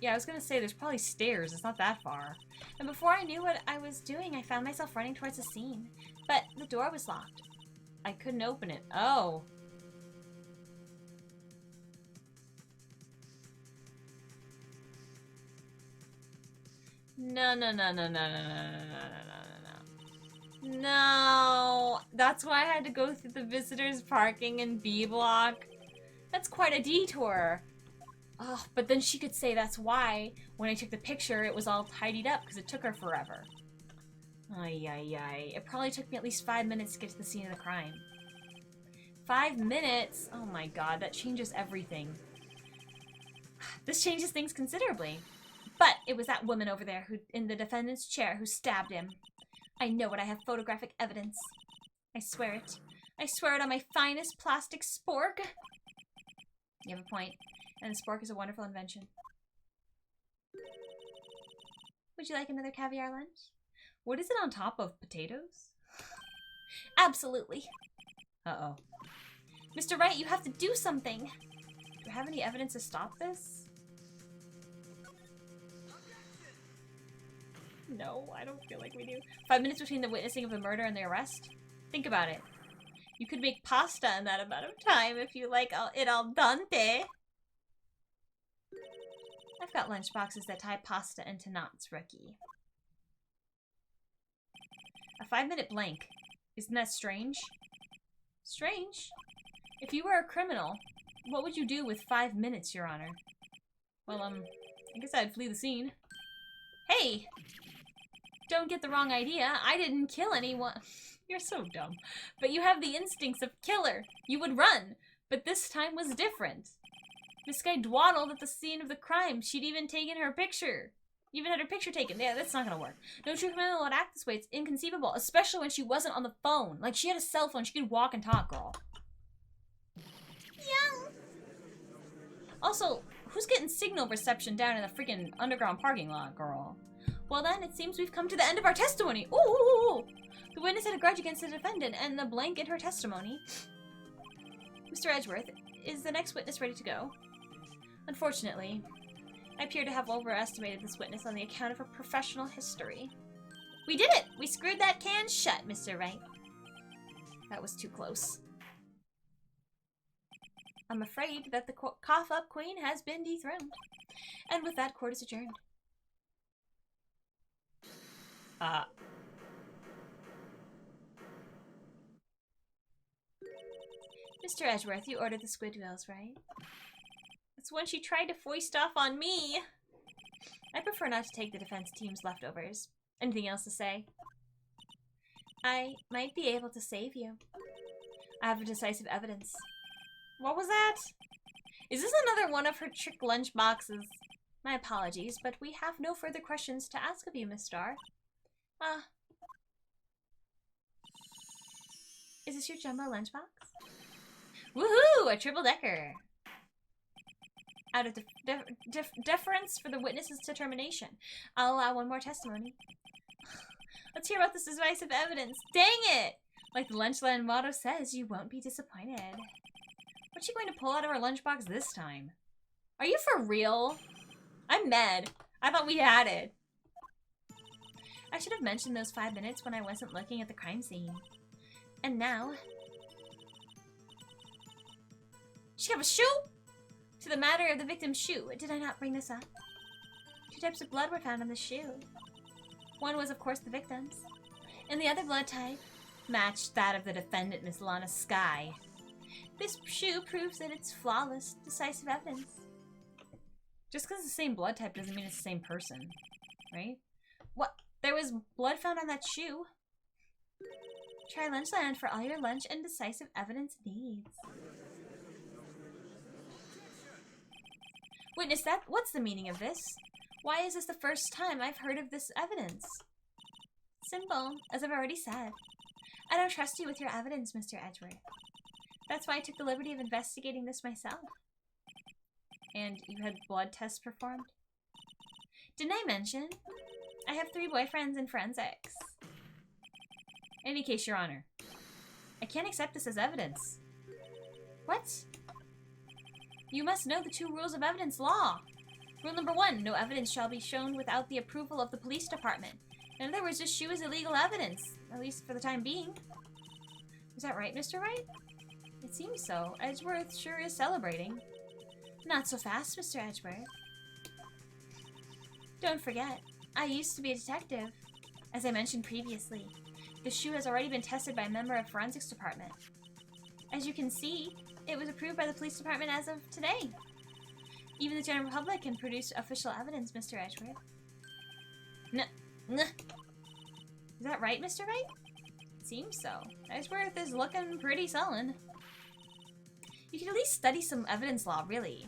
Yeah, I was gonna say, there's probably stairs. It's not that far. And before I knew what I was doing, I found myself running towards the scene. But the door was locked. I couldn't open it. Oh. No, no, no, no, no, no, no, no, no, no, no, no. No, that's why I had to go through the visitors parking in B block. That's quite a detour. Oh, but then she could say that's why when I took the picture it was all tidied up because it took her forever. Ay, ay, ay. It probably took me at least 5 minutes to get to the scene of the crime. 5 minutes? Oh my god, that changes everything. This changes things considerably. But it was that woman over there who, in the defendant's chair, who stabbed him. I know it. I have photographic evidence. I swear it. I swear it on my finest plastic spork. You have a point. And the spork is a wonderful invention. Would you like another caviar lunch? What is it on top of? Potatoes? Absolutely. Uh-oh. Mr. Wright, you have to do something. Do you have any evidence to stop this? No, I don't feel like we do. 5 minutes between the witnessing of the murder and the arrest? Think about it. You could make pasta in that amount of time if you like it al dente. I've got lunchboxes that tie pasta into knots, rookie. A 5-minute blank. Isn't that strange? Strange? If you were a criminal, what would you do with 5 minutes, Your Honor? Well, I guess I'd flee the scene. Hey! Don't get the wrong idea. I didn't kill anyone. You're so dumb. But you have the instincts of killer. You would run. But this time was different. This guy dwaddled at the scene of the crime. She'd even taken her picture. Even had her picture taken. Yeah, that's not gonna work. No true criminal would act this way. It's inconceivable. Especially when she wasn't on the phone. Like, she had a cell phone. She could walk and talk, girl. Yeah. Also, who's getting signal reception down in the freaking underground parking lot, girl? Well then, it seems we've come to the end of our testimony. Ooh! The witness had a grudge against the defendant, and the blank in her testimony. Mr. Edgeworth, is the next witness ready to go? Unfortunately, I appear to have overestimated this witness on the account of her professional history. We did it! We screwed that can shut, Mr. Wright. That was too close. I'm afraid that the cough-up queen has been dethroned. And with that, court is adjourned. Mr. Edgeworth, you ordered the squid wheels, right? It's when she tried to foist off on me. I prefer not to take the defense team's leftovers. Anything else to say? I might be able to save you. I have decisive evidence. What was that? Is this another one of her trick lunch boxes? My apologies, but we have no further questions to ask of you, Miss Starr. Is this your jumbo lunchbox? Woohoo! A triple-decker! Out of deference for the witness's determination, I'll allow one more testimony. Let's hear about this decisive evidence. Dang it! Like the Lunchland motto says, you won't be disappointed. What's she going to pull out of her lunchbox this time? Are you for real? I'm mad. I thought we had it. I should have mentioned those 5 minutes when I wasn't looking at the crime scene. And now... She have a shoe? To the matter of the victim's shoe, did I not bring this up? 2 types of blood were found on the shoe. One was, of course, the victim's. And the other blood type matched that of the defendant, Miss Lana Skye. This shoe proves that it's flawless, decisive evidence. Just because it's the same blood type doesn't mean it's the same person, right? What? There was blood found on that shoe. Try Lunchland for all your lunch and decisive evidence needs. Witness that? What's the meaning of this? Why is this the first time I've heard of this evidence? Simple, as I've already said. I don't trust you with your evidence, Mr. Edgeworth. That's why I took the liberty of investigating this myself. And you had blood tests performed? Didn't I mention? I have 3 boyfriends in forensics. In any case, Your Honor, I can't accept this as evidence. What? You must know the 2 rules of evidence law. Rule number 1, no evidence shall be shown without the approval of the police department. In other words, this shoe is illegal evidence, at least for the time being. Is that right, Mr. Wright? It seems so. Edgeworth sure is celebrating. Not so fast, Mr. Edgeworth. Don't forget, I used to be a detective. As I mentioned previously, the shoe has already been tested by a member of Forensics Department. As you can see, it was approved by the police department as of today. Even the general public can produce official evidence, Mr. Edgeworth. Is that right, Mr. Wright? Seems so. Edgeworth is looking pretty sullen. You could at least study some evidence law, really.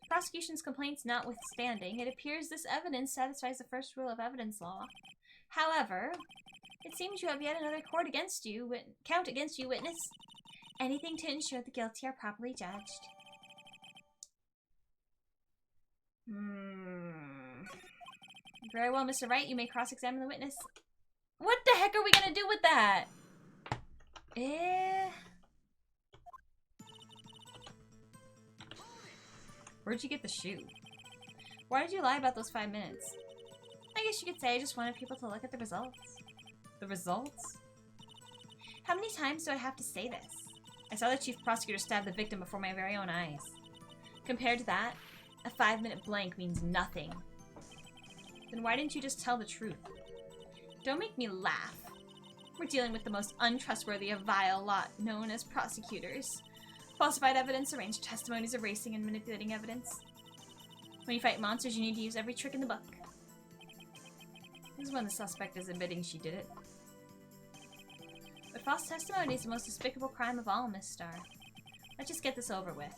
The prosecution's complaints notwithstanding, it appears this evidence satisfies the first rule of evidence law. However, it seems you have yet another count against you, witness. Anything to ensure the guilty are properly judged. Very well, Mr. Wright, you may cross-examine the witness. What the heck are we gonna do with that? Where'd you get the shoe? Why did you lie about those 5 minutes? I guess you could say I just wanted people to look at the results. The results? How many times do I have to say this? I saw the chief prosecutor stab the victim before my very own eyes. Compared to that, a 5-minute blank means nothing. Then why didn't you just tell the truth? Don't make me laugh. We're dealing with the most untrustworthy of vile lot known as prosecutors. Falsified evidence, arranged testimonies, erasing and manipulating evidence. When you fight monsters, you need to use every trick in the book. This is when the suspect is admitting she did it. But false testimony is the most despicable crime of all, Miss Starr. Let's just get this over with.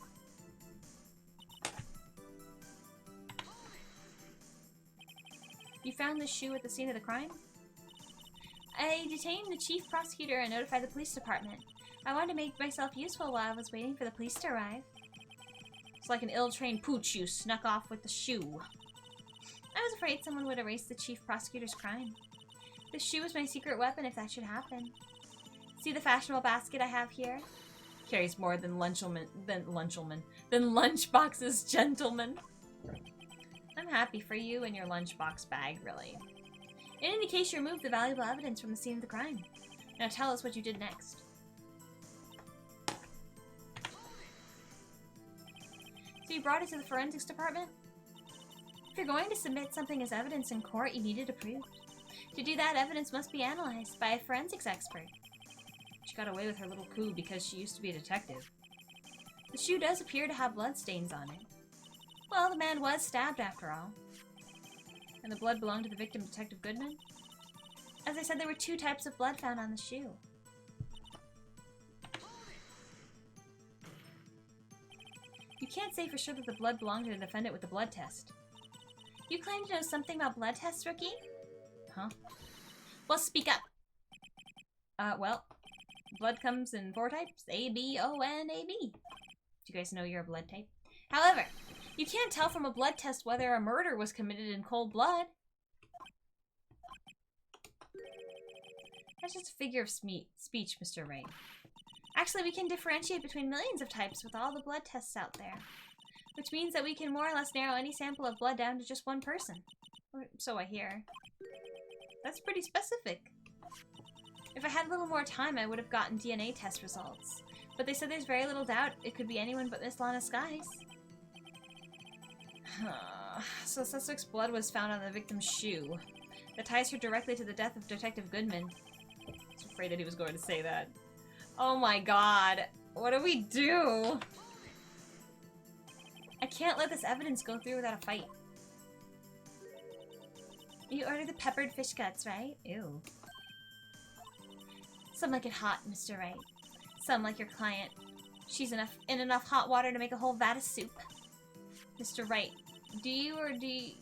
You found this shoe at the scene of the crime? I detained the chief prosecutor and notified the police department. I wanted to make myself useful while I was waiting for the police to arrive. It's like an ill-trained pooch you snuck off with the shoe. I was afraid someone would erase the chief prosecutor's crime. The shoe was my secret weapon if that should happen. See the fashionable basket I have here? Carries more than lunchboxes, gentlemen. I'm happy for you and your lunchbox bag, really. In any case, you removed the valuable evidence from the scene of the crime. Now tell us what you did next. So you brought it to the forensics department? If you're going to submit something as evidence in court, you need it approved. To do that, evidence must be analyzed by a forensics expert. She got away with her little coup because she used to be a detective. The shoe does appear to have bloodstains on it. Well, the man was stabbed after all. And the blood belonged to the victim, Detective Goodman? As I said, there were 2 types of blood found on the shoe. You can't say for sure that the blood belonged to the defendant with the blood test. You claim to know something about blood tests, rookie? Huh? Well, speak up. Well, blood comes in 4 types. A, B, O, and AB. Do you guys know your blood type? However, you can't tell from a blood test whether a murder was committed in cold blood. That's just a figure of speech, Mr. Wright. Actually, we can differentiate between millions of types with all the blood tests out there. Which means that we can more or less narrow any sample of blood down to just one person. Or so I hear. That's pretty specific. If I had a little more time, I would have gotten DNA test results. But they said there's very little doubt it could be anyone but Miss Lana Skies. So the suspect's blood was found on the victim's shoe. That ties her directly to the death of Detective Goodman. I was afraid that he was going to say that. Oh my god. What do we do? I can't let this evidence go through without a fight. You ordered the peppered fish guts, right? Ew. Some like it hot, Mr. Wright. Some like your client. She's in enough hot water to make a whole vat of soup. Mr. Wright, do you or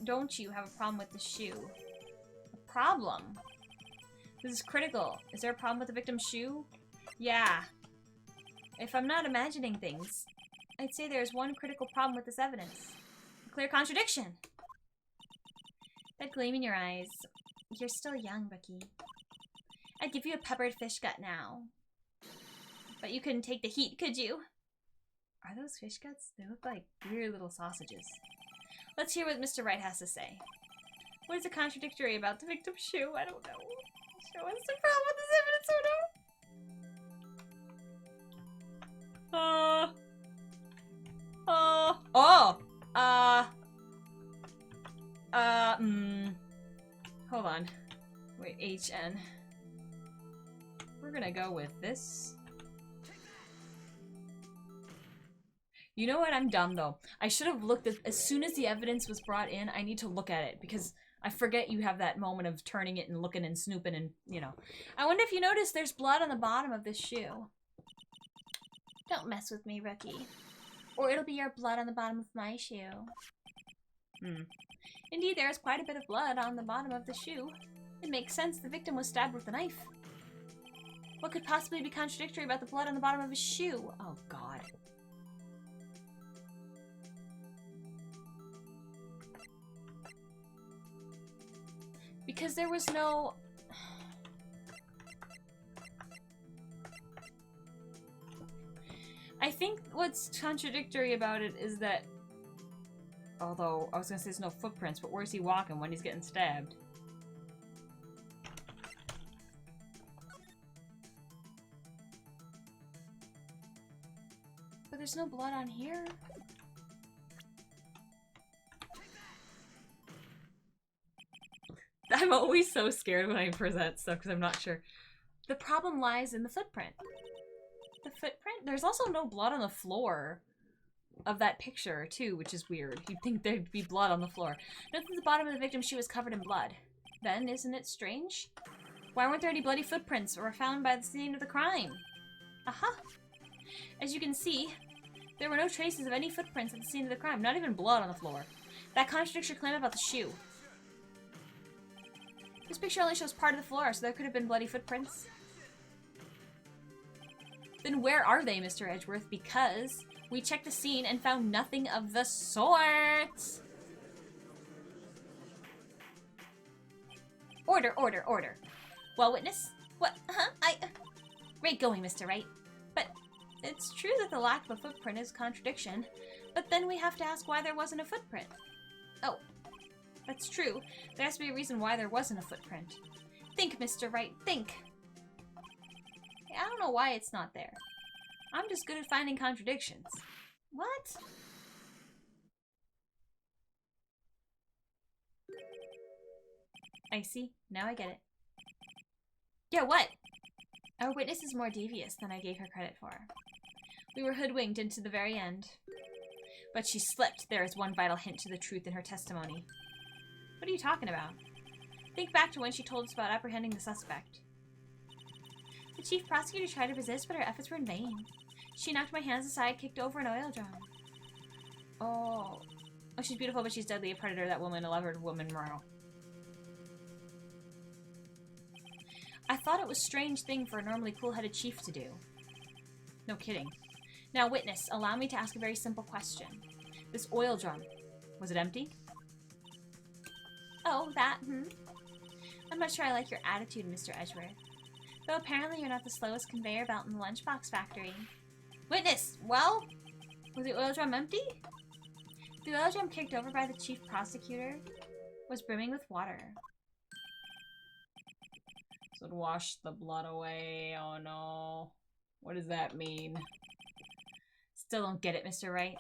don't you have a problem with the shoe? A problem? This is critical. Is there a problem with the victim's shoe? Yeah. If I'm not imagining things, I'd say there's one critical problem with this evidence. A clear contradiction. That gleam in your eyes. You're still young, rookie. I'd give you a peppered fish gut now. But you couldn't take the heat, could you? Are those fish guts? They look like weird little sausages. Let's hear what Mr. Wright has to say. What is the contradictory about the victim's shoe? I don't know. Show us the problem with this evidence or no? HN. We're gonna go with this. You know what? I'm dumb though. I should have looked at, as soon as the evidence was brought in, I need to look at it because I forget you have that moment of turning it and looking and snooping and, you know. I wonder if you noticed there's blood on the bottom of this shoe. Don't mess with me, rookie. Or it'll be your blood on the bottom of my shoe. Indeed, there is quite a bit of blood on the bottom of the shoe. It makes sense the victim was stabbed with a knife. What could possibly be contradictory about the blood on the bottom of his shoe? Oh, God. Because there was no... I think what's contradictory about it is that... Although, I was gonna say there's no footprints, but where's he walking when he's getting stabbed? But there's no blood on here. I'm always so scared when I present stuff because I'm not sure. The problem lies in the footprint. The footprint? There's also no blood on the floor of that picture, too, which is weird. You'd think there'd be blood on the floor. Note that the bottom of the victim's shoe was covered in blood. Then, isn't it strange? Why weren't there any bloody footprints or found by the scene of the crime? Aha! As you can see, there were no traces of any footprints at the scene of the crime, not even blood on the floor. That contradicts your claim about the shoe. This picture only shows part of the floor, so there could have been bloody footprints. Then where are they, Mr. Edgeworth? Because we checked the scene and found nothing of the sort! Order, order, order. Well, witness? What? Great going, Mr. Wright. But it's true that the lack of a footprint is a contradiction, but then we have to ask why there wasn't a footprint. Oh. That's true. There has to be a reason why there wasn't a footprint. Think, Mr. Wright, think. I don't know why it's not there. I'm just good at finding contradictions. What? I see. Now I get it. Yeah, what? Our witness is more devious than I gave her credit for. We were hoodwinked into the very end. But she slipped. There is one vital hint to the truth in her testimony. What are you talking about? Think back to when she told us about apprehending the suspect. The chief prosecutor tried to resist, but her efforts were in vain. She knocked my hands aside, kicked over an oil drum. Oh, she's beautiful, but she's deadly. A predator, that woman, a lover woman, morale. I thought it was a strange thing for a normally cool-headed chief to do. No kidding. Now, witness, allow me to ask a very simple question. This oil drum, was it empty? Oh, that, I'm not sure I like your attitude, Mr. Edgeworth. Though apparently you're not the slowest conveyor belt in the lunchbox factory. Witness! Well? Was the oil drum empty? The oil drum kicked over by the chief prosecutor was brimming with water. So it washed the blood away. Oh no. What does that mean? Still don't get it, Mr. Wright.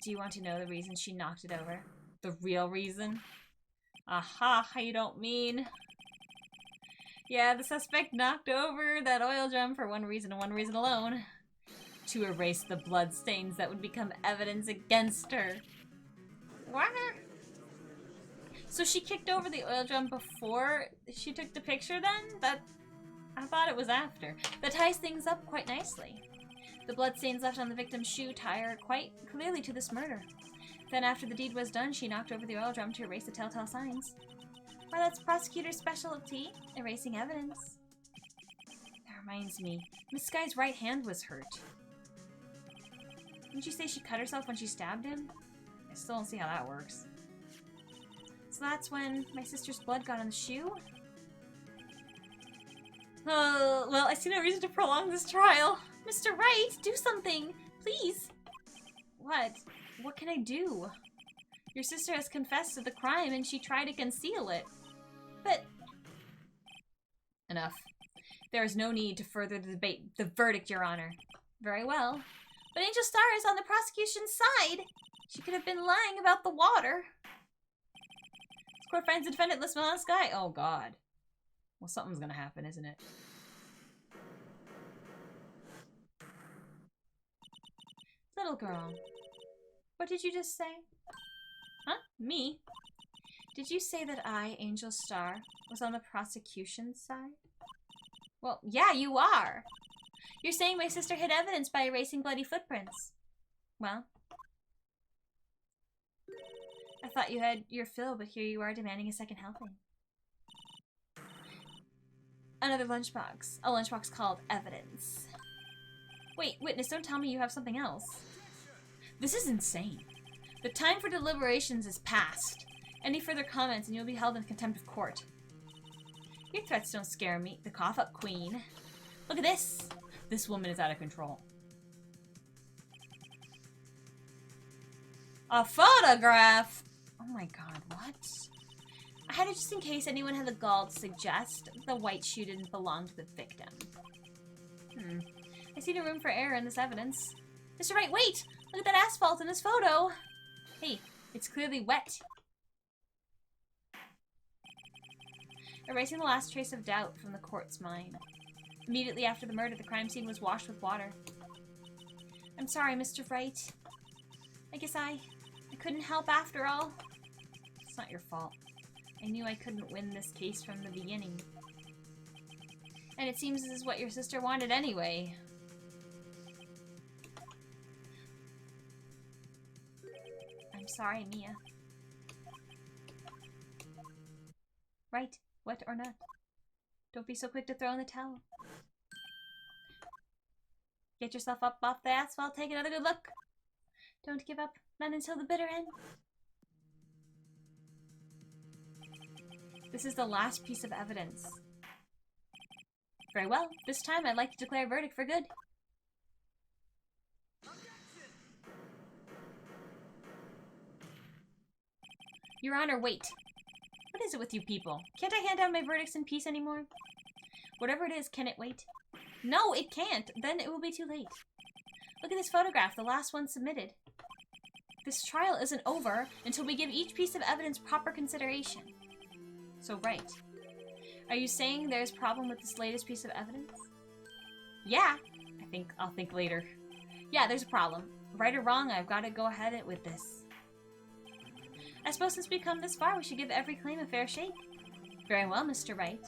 Do you want to know the reason she knocked it over? The real reason? Aha, you don't mean... Yeah, the suspect knocked over that oil drum for one reason and one reason alone. To erase the blood stains that would become evidence against her. What? So she kicked over the oil drum before she took the picture then? I thought it was after. That ties things up quite nicely. The blood stains left on the victim's shoe tie her quite clearly to this murder. Then after the deed was done, she knocked over the oil drum to erase the telltale signs. Why, that's prosecutor's specialty, erasing evidence. That reminds me, Miss Skye's right hand was hurt. Didn't you say she cut herself when she stabbed him? I still don't see how that works. So that's when my sister's blood got on the shoe? Well, I see no reason to prolong this trial. Mr. Wright, do something, please. What? What can I do? Your sister has confessed to the crime and she tried to conceal it. But... Enough. There is no need to further debate the verdict, Your Honor. Very well. But Angel Star is on the prosecution's side. She could have been lying about the water. This court finds the defendant listed on Sky. Oh, God. Well, something's gonna happen, isn't it? Little girl, what did you just say? Huh? Me? Did you say that I, Angel Star, was on the prosecution's side? Well, yeah, you are. You're saying my sister hid evidence by erasing bloody footprints. Well, I thought you had your fill, but here you are demanding a second helping. Another lunchbox. A lunchbox called evidence. Wait, witness, don't tell me you have something else. This is insane. The time for deliberations is past. Any further comments and you'll be held in contempt of court. Your threats don't scare me. The cough-up queen. Look at this. This woman is out of control. A photograph! Oh my god, what? I had it just in case anyone had the gall to suggest the white shoe didn't belong to the victim. I see no room for error in this evidence. Mr. Wright, wait! Look at that asphalt in this photo! Hey, it's clearly wet. Erasing the last trace of doubt from the court's mind. Immediately after the murder, the crime scene was washed with water. I'm sorry, Mr. Wright. I guess I couldn't help after all. It's not your fault. I knew I couldn't win this case from the beginning. And it seems this is what your sister wanted anyway. I'm sorry, Mia. Right, wet or not. Don't be so quick to throw in the towel. Get yourself up off the asphalt, take another good look. Don't give up, not until the bitter end. This is the last piece of evidence. Very well, this time I'd like to declare a verdict for good. Your Honor, wait. What is it with you people? Can't I hand down my verdicts in peace anymore? Whatever it is, can it wait? No, it can't. Then it will be too late. Look at this photograph, the last one submitted. This trial isn't over until we give each piece of evidence proper consideration. So, right. Are you saying there's a problem with this latest piece of evidence? Yeah. I'll think later. Yeah, there's a problem. Right or wrong, I've got to go ahead with this. I suppose since we've come this far, we should give every claim a fair shake. Very well, Mr. Wright.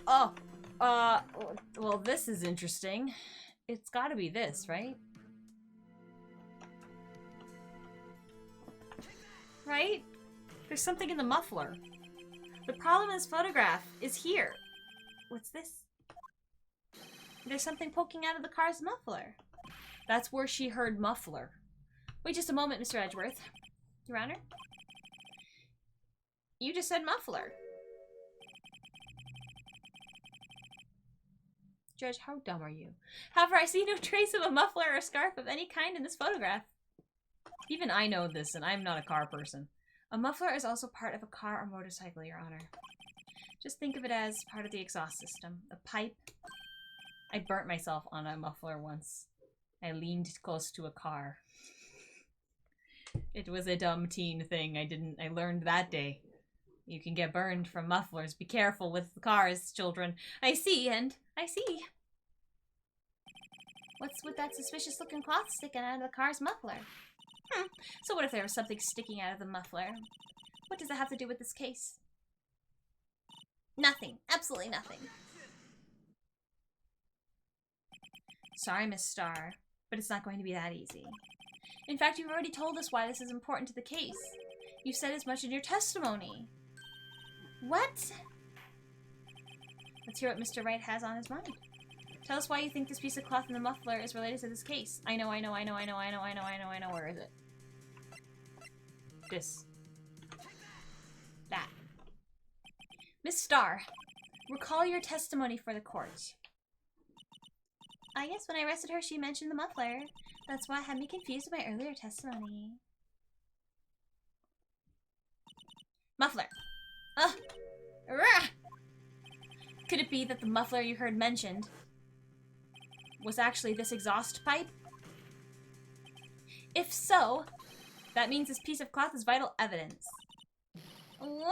Well, this is interesting. It's gotta be this, right? Right? There's something in the muffler. The problem in this photograph is here. What's this? There's something poking out of the car's muffler. That's where she heard muffler. Wait just a moment, Mr. Edgeworth. Your Honor? You just said muffler. Judge, how dumb are you? However, I see no trace of a muffler or a scarf of any kind in this photograph. Even I know this, and I'm not a car person. A muffler is also part of a car or motorcycle, Your Honor. Just think of it as part of the exhaust system. A pipe. I burnt myself on a muffler once. I leaned close to a car. It was a dumb teen thing. I learned that day. You can get burned from mufflers. Be careful with cars, children. I see, and I see. What's with that suspicious looking cloth sticking out of the car's muffler? So what if there was something sticking out of the muffler? What does that have to do with this case? Nothing. Absolutely nothing. Sorry, Miss Starr, but it's not going to be that easy. In fact, you've already told us why this is important to the case. You said as much in your testimony. What? Let's hear what Mr. Wright has on his mind. Tell us why you think this piece of cloth in the muffler is related to this case. I know. Where is it? This. That. Miss Starr, recall your testimony for the court. I guess when I arrested her, she mentioned the muffler. That's why it had me confused with my earlier testimony. Muffler. Ugh. Rah! Could it be that the muffler you heard mentioned was actually this exhaust pipe? If so, that means this piece of cloth is vital evidence. Whoa!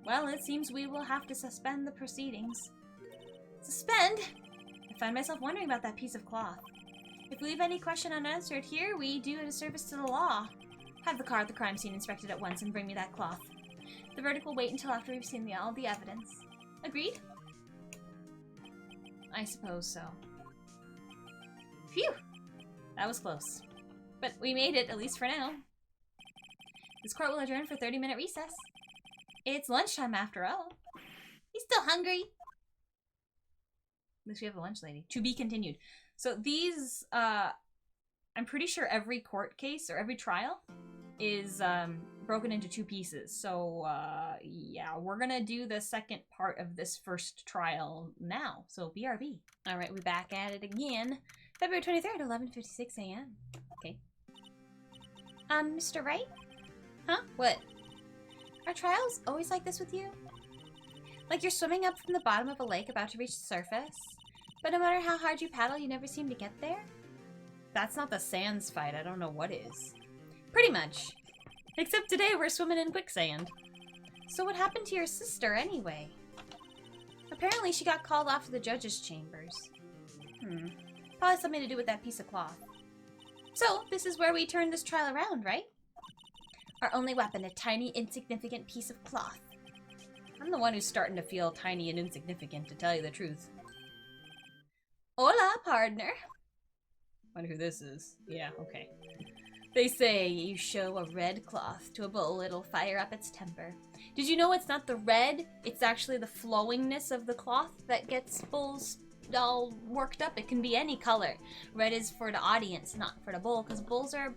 Well, it seems we will have to suspend the proceedings. Suspend? I find myself wondering about that piece of cloth. If we leave any question unanswered here, we do a disservice to the law. Have the car at the crime scene inspected at once and bring me that cloth. The verdict will wait until after we've seen all the evidence. Agreed? I suppose so. Phew! That was close. But we made it, at least for now. This court will adjourn for 30-minute recess. It's lunchtime after all. He's still hungry. At least we have a lunch lady. To be continued. So these, I'm pretty sure every court case or every trial is broken into 2 pieces. So yeah, we're gonna do the second part of this first trial now. So BRB. All right, we're back at it again. February 23rd, 11:56 a.m. Okay. Mr. Wright? Huh? What? Are trials always like this with you? Like you're swimming up from the bottom of a lake about to reach the surface, but no matter how hard you paddle, you never seem to get there? That's not the Sands fight. I don't know what is. Pretty much. Except today we're swimming in quicksand. So what happened to your sister anyway? Apparently she got called off to the judge's chambers. Probably something to do with that piece of cloth. So this is where we turn this trial around, right? Our only weapon, a tiny, insignificant piece of cloth. I'm the one who's starting to feel tiny and insignificant, to tell you the truth. Hola, partner. Wonder who this is. Yeah, okay. They say you show a red cloth to a bull, it'll fire up its temper. Did you know it's not the red, it's actually the flowingness of the cloth that gets bulls all worked up? It can be any color. Red is for the audience, not for the bull, because bulls are,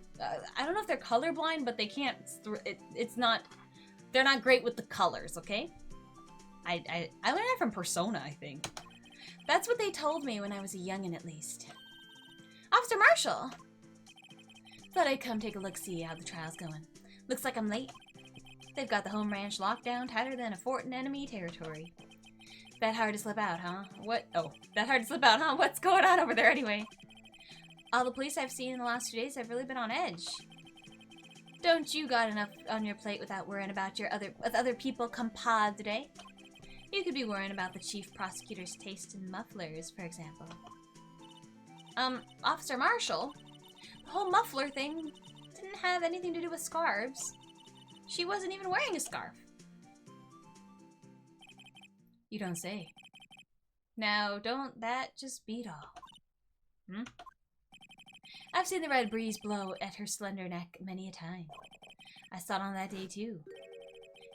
I don't know if they're colorblind, but they can't, it's not, they're not great with the colors, okay? I learned that from Persona, I think. That's what they told me when I was a youngin', at least. Officer Marshall! Thought I'd come take a look, see how the trial's going. Looks like I'm late. They've got the home ranch locked down tighter than a fort in enemy territory. That hard to slip out, huh? What? Oh, that hard to slip out, huh? What's going on over there anyway? All the police I've seen in the last 2 days have really been on edge. Don't you got enough on your plate without worrying about other people, compadre? You could be worrying about the chief prosecutor's taste in mufflers, for example. Officer Marshall? The whole muffler thing didn't have anything to do with scarves. She wasn't even wearing a scarf. You don't say. Now, don't that just beat all? I've seen the red breeze blow at her slender neck many a time. I saw it on that day, too.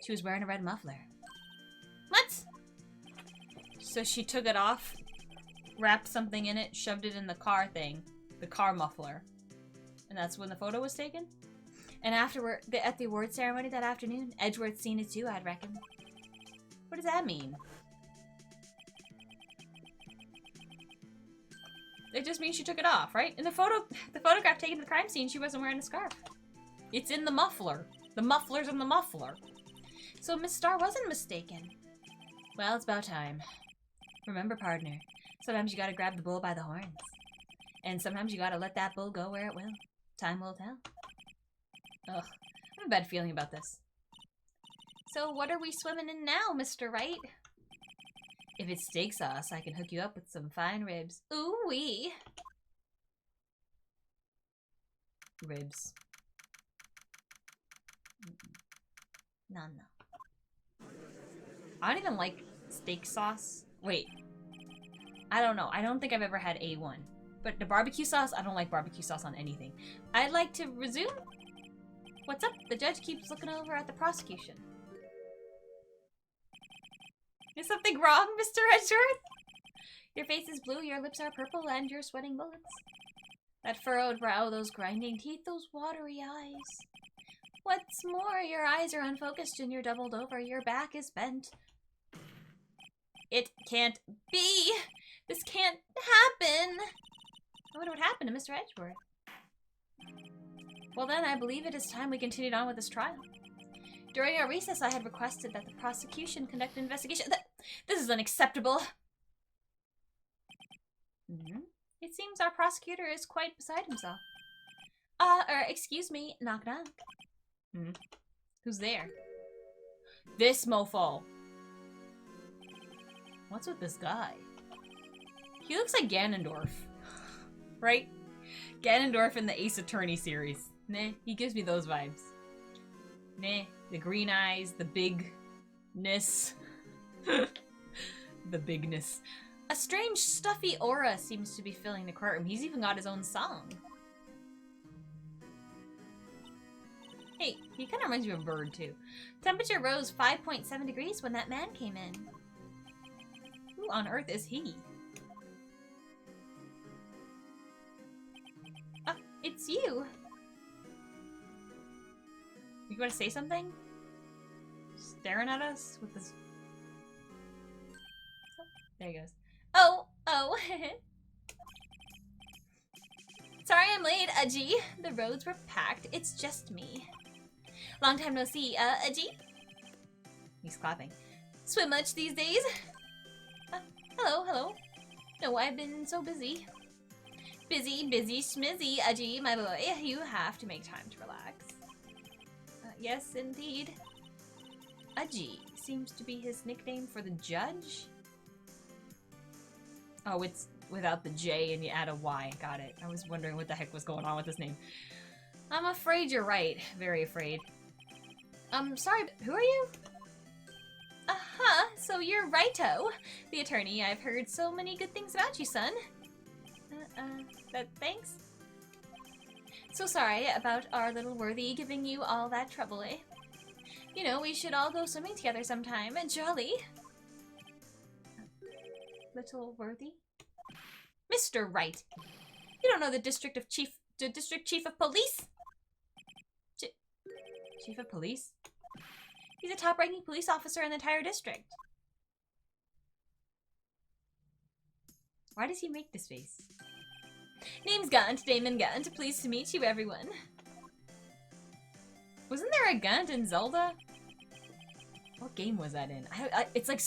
She was wearing a red muffler. What? So she took it off, wrapped something in it, shoved it in the car thing. The car muffler. And that's when the photo was taken? And afterward, at the award ceremony that afternoon, Edgeworth seen it too, I'd reckon. What does that mean? It just means she took it off, right? In the photograph taken at the crime scene, she wasn't wearing a scarf. It's in the muffler. The muffler's in the muffler. So Miss Starr wasn't mistaken. Well, it's about time. Remember, partner, sometimes you gotta grab the bull by the horns. And sometimes you gotta let that bull go where it will. Time will tell. Ugh, I have a bad feeling about this. So what are we swimming in now, Mr. Wright? If it's steak sauce, I can hook you up with some fine ribs. Ooh-wee. Ribs. No. I don't even like steak sauce. Wait. I don't know. I don't think I've ever had A1. But the barbecue sauce, I don't like barbecue sauce on anything. I'd like to resume. What's up? The judge keeps looking over at the prosecution. Is something wrong, Mr. Edgeworth? Your face is blue, your lips are purple, and you're sweating bullets. That furrowed brow, those grinding teeth, those watery eyes. What's more, your eyes are unfocused and you're doubled over. Your back is bent. It can't be! This can't happen! I wonder what happened to Mr. Edgeworth. Well then, I believe it is time we continued on with this trial. During our recess, I had requested that the prosecution conduct an investigation. This is unacceptable! It seems our prosecutor is quite beside himself. Excuse me, knock knock. Who's there? This mofo. What's with this guy? He looks like Ganondorf. Right? Ganondorf in the Ace Attorney series. Nah, he gives me those vibes. Nah, the green eyes, the bigness. The bigness. A strange, stuffy aura seems to be filling the courtroom. He's even got his own song. Hey, he kind of reminds me of a bird, too. Temperature rose 5.7 degrees when that man came in. Who on earth is he? It's you. You want to say something? Staring at us with this... Oh, there he goes. Oh. Sorry I'm late, Ajee. The roads were packed. It's just me. Long time no see, Ajee? He's clapping. Swim much these days? Hello. No, I've been so busy. Busy, schmizzy, Ajee, my boy. You have to make time to relax. Yes, indeed. Ajee seems to be his nickname for the judge. Oh, it's without the J and you add a Y. Got it. I was wondering what the heck was going on with this name. I'm afraid you're right. Very afraid. Sorry, who are you? So you're Righto, the attorney. I've heard so many good things about you, son. Thanks? So sorry about our little worthy giving you all that trouble, eh? You know, we should all go swimming together sometime. Jolly. Little worthy? Mr. Wright! You don't know the district chief of police? Chief of police? He's a top-ranking police officer in the entire district. Why does he make this face? Name's Gaunt, Damon Gaunt. Pleased to meet you, everyone. Wasn't there a Gaunt in Zelda? What game was that in? It's like...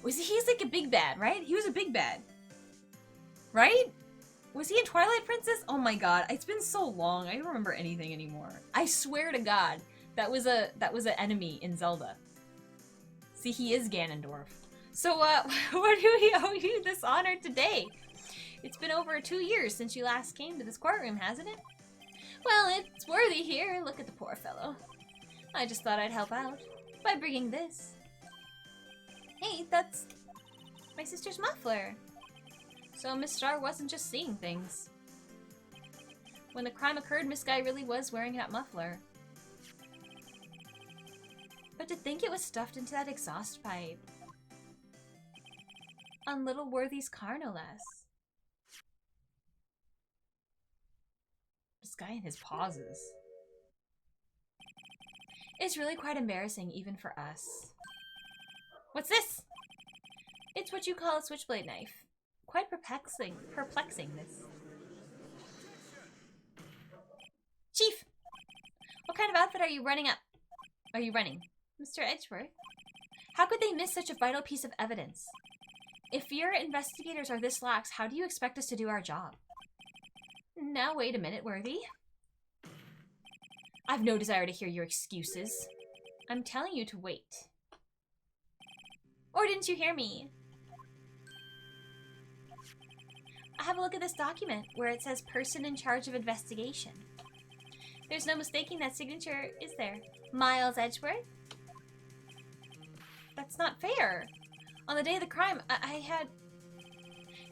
He's like a big bad, right? He was a big bad. Right? Was he in Twilight Princess? Oh my god, it's been so long. I don't remember anything anymore. I swear to god, that was an enemy in Zelda. See, he is Ganondorf. So, what do we owe you this honor today? It's been over 2 years since you last came to this courtroom, hasn't it? Well, it's worthy here. Look at the poor fellow. I just thought I'd help out by bringing this. Hey, that's my sister's muffler. So Miss Star wasn't just seeing things. When the crime occurred, Miss Guy really was wearing that muffler. But to think it was stuffed into that exhaust pipe. On little Worthy's car, no less. This guy and his pauses. It's really quite embarrassing, even for us. What's this? It's what you call a switchblade knife. Quite perplexing, this. Chief! What kind of outfit are you running? Mr. Edgeworth? How could they miss such a vital piece of evidence? If your investigators are this lax, how do you expect us to do our job? Now wait a minute, Worthy. I've no desire to hear your excuses. I'm telling you to wait. Or didn't you hear me? Have a look at this document where it says person in charge of investigation. There's no mistaking that signature, is there? Miles Edgeworth? That's not fair. On the day of the crime, I had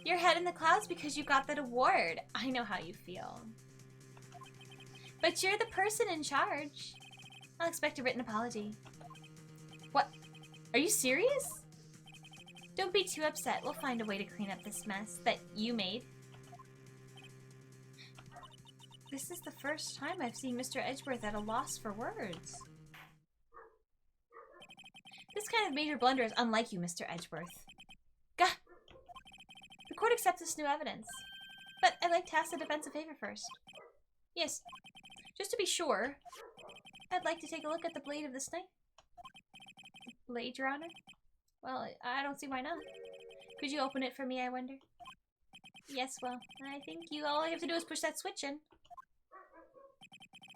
your head in the clouds because you got that award. I know how you feel. But you're the person in charge. I'll expect a written apology. What? Are you serious? Don't be too upset. We'll find a way to clean up this mess that you made. This is the first time I've seen Mr. Edgeworth at a loss for words. This kind of major blunder is unlike you, Mr. Edgeworth. Gah! The court accepts this new evidence. But I'd like to ask the defense a favor first. Yes. Just to be sure, I'd like to take a look at the blade of this knife. Blade, Your Honor? Well, I don't see why not. Could you open it for me, I wonder? Yes, well, I think all I have to do is push that switch in.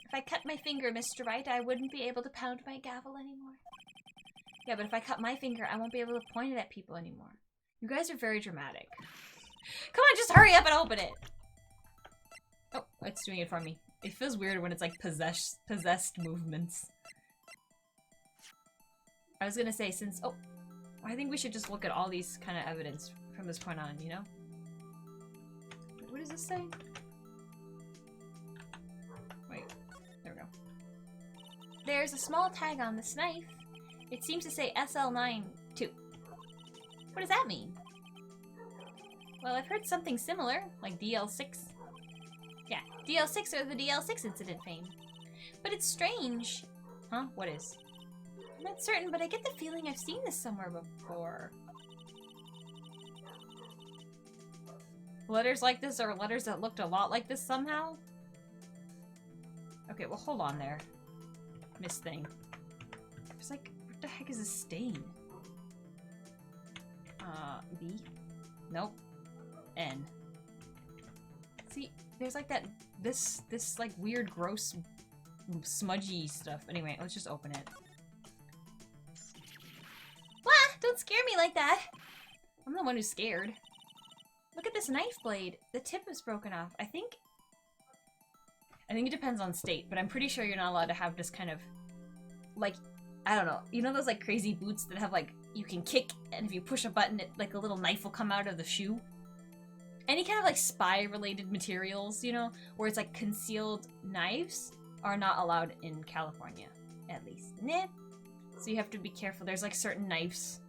If I cut my finger, Mr. Wright, I wouldn't be able to pound my gavel anymore. Yeah, but if I cut my finger, I won't be able to point it at people anymore. You guys are very dramatic. Come on, just hurry up and open it! Oh, it's doing it for me. It feels weird when it's like possessed movements. I was gonna say, since... Oh, I think we should just look at all these kind of evidence from this point on, you know? What does this say? Wait, there we go. There's a small tag on this knife. It seems to say SL9-2. What does that mean? Well, I've heard something similar, like DL6. Yeah, DL6 or the DL6 incident fame. But it's strange. Huh? What is? I'm not certain, but I get the feeling I've seen this somewhere before. Letters like this are letters that looked a lot like this somehow? Okay, well hold on there. Miss Thing. There's like, what the heck is this stain? B? Nope. N. See, there's like that, this like weird, gross, smudgy stuff. Anyway, let's just open it. Wah! Don't scare me like that! I'm the one who's scared. Look at this knife blade. The tip is broken off. I think it depends on state, but I'm pretty sure you're not allowed to have this kind of, like, I don't know. You know those like crazy boots that have like, you can kick, and if you push a button, it, like a little knife will come out of the shoe? Any kind of like spy-related materials, you know, where it's like concealed knives are not allowed in California, at least. Nah. So you have to be careful. There's like certain knives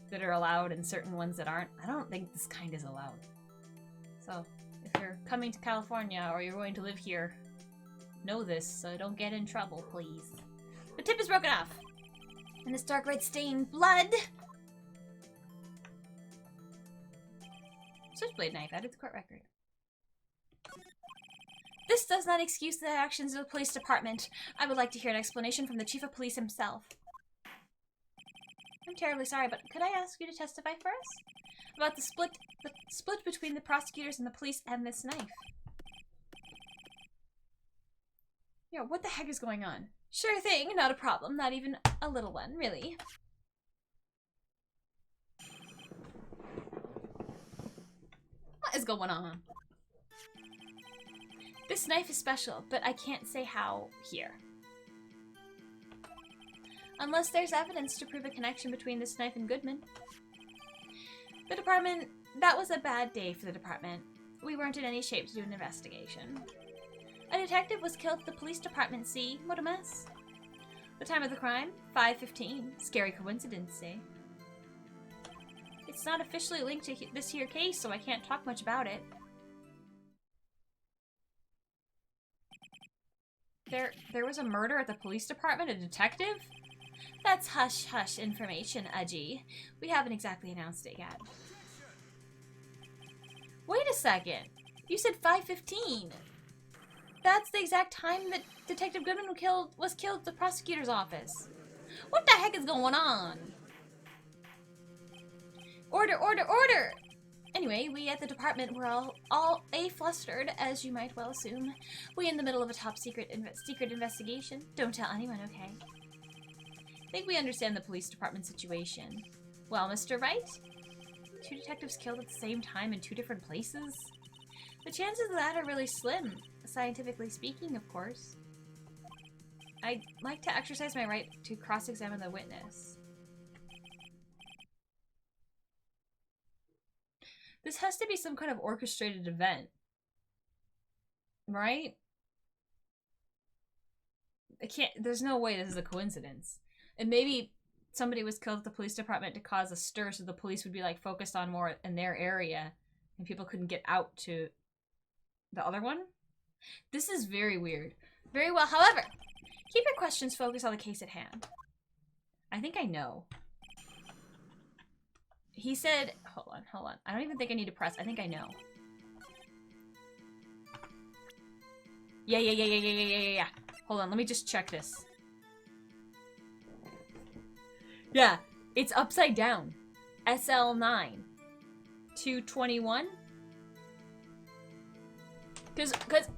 that are allowed and certain ones that aren't. I don't think this kind is allowed. So if you're coming to California or you're going to live here, know this so don't get in trouble, please. The tip is broken off. And this dark red stained blood. Switchblade knife added to court record. This does not excuse the actions of the police department. I would like to hear an explanation from the chief of police himself. I'm terribly sorry, but could I ask you to testify for us? About the split between the prosecutors and the police and this knife. Yeah, what the heck is going on? Sure thing, not a problem. Not even a little one, really. What is going on? This knife is special, but I can't say how here. Unless there's evidence to prove a connection between this knife and Goodman. The department... That was a bad day for the department. We weren't in any shape to do an investigation. A detective was killed at the police department, see? What a mess. The time of the crime? 5:15. Scary coincidence, eh? It's not officially linked to this here case, so I can't talk much about it. There was a murder at the police department? A detective? That's hush-hush information, Udgy. We haven't exactly announced it yet. Wait a second. You said 5:15. That's the exact time that Detective Goodman was killed at the prosecutor's office. What the heck is going on? Order, order, order! Anyway, we at the department were all flustered, as you might well assume. We in the middle of a top secret investigation. Don't tell anyone, okay? I think we understand the police department situation. Well, Mr. Wright? 2 detectives killed at the same time in 2 different places? The chances of that are really slim, scientifically speaking, of course. I'd like to exercise my right to cross-examine the witness. This has to be some kind of orchestrated event. Right? There's no way this is a coincidence. And maybe somebody was killed at the police department to cause a stir so the police would be like focused on more in their area and people couldn't get out to the other one? This is very weird. Very well, however, keep your questions focused on the case at hand. I think I know. He said, hold on. I don't even think I need to press. I think I know. Yeah. Hold on, let me just check this. Yeah, it's upside down. SL9. 221. Cause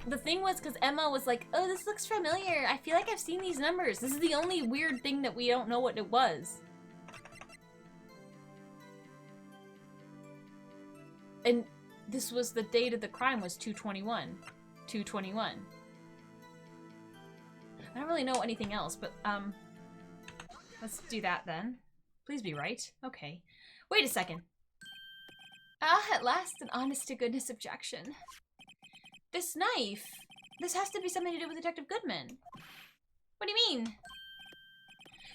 the thing was, cause Emma was like, oh, this looks familiar. I feel like I've seen these numbers. This is the only weird thing that we don't know what it was. And this was the date of the crime was 2/21. 2/21. I don't really know anything else, but let's do that then. Please be right. Okay. Wait a second. Ah, at last, an honest-to-goodness objection. This knife. This has to be something to do with Detective Goodman. What do you mean?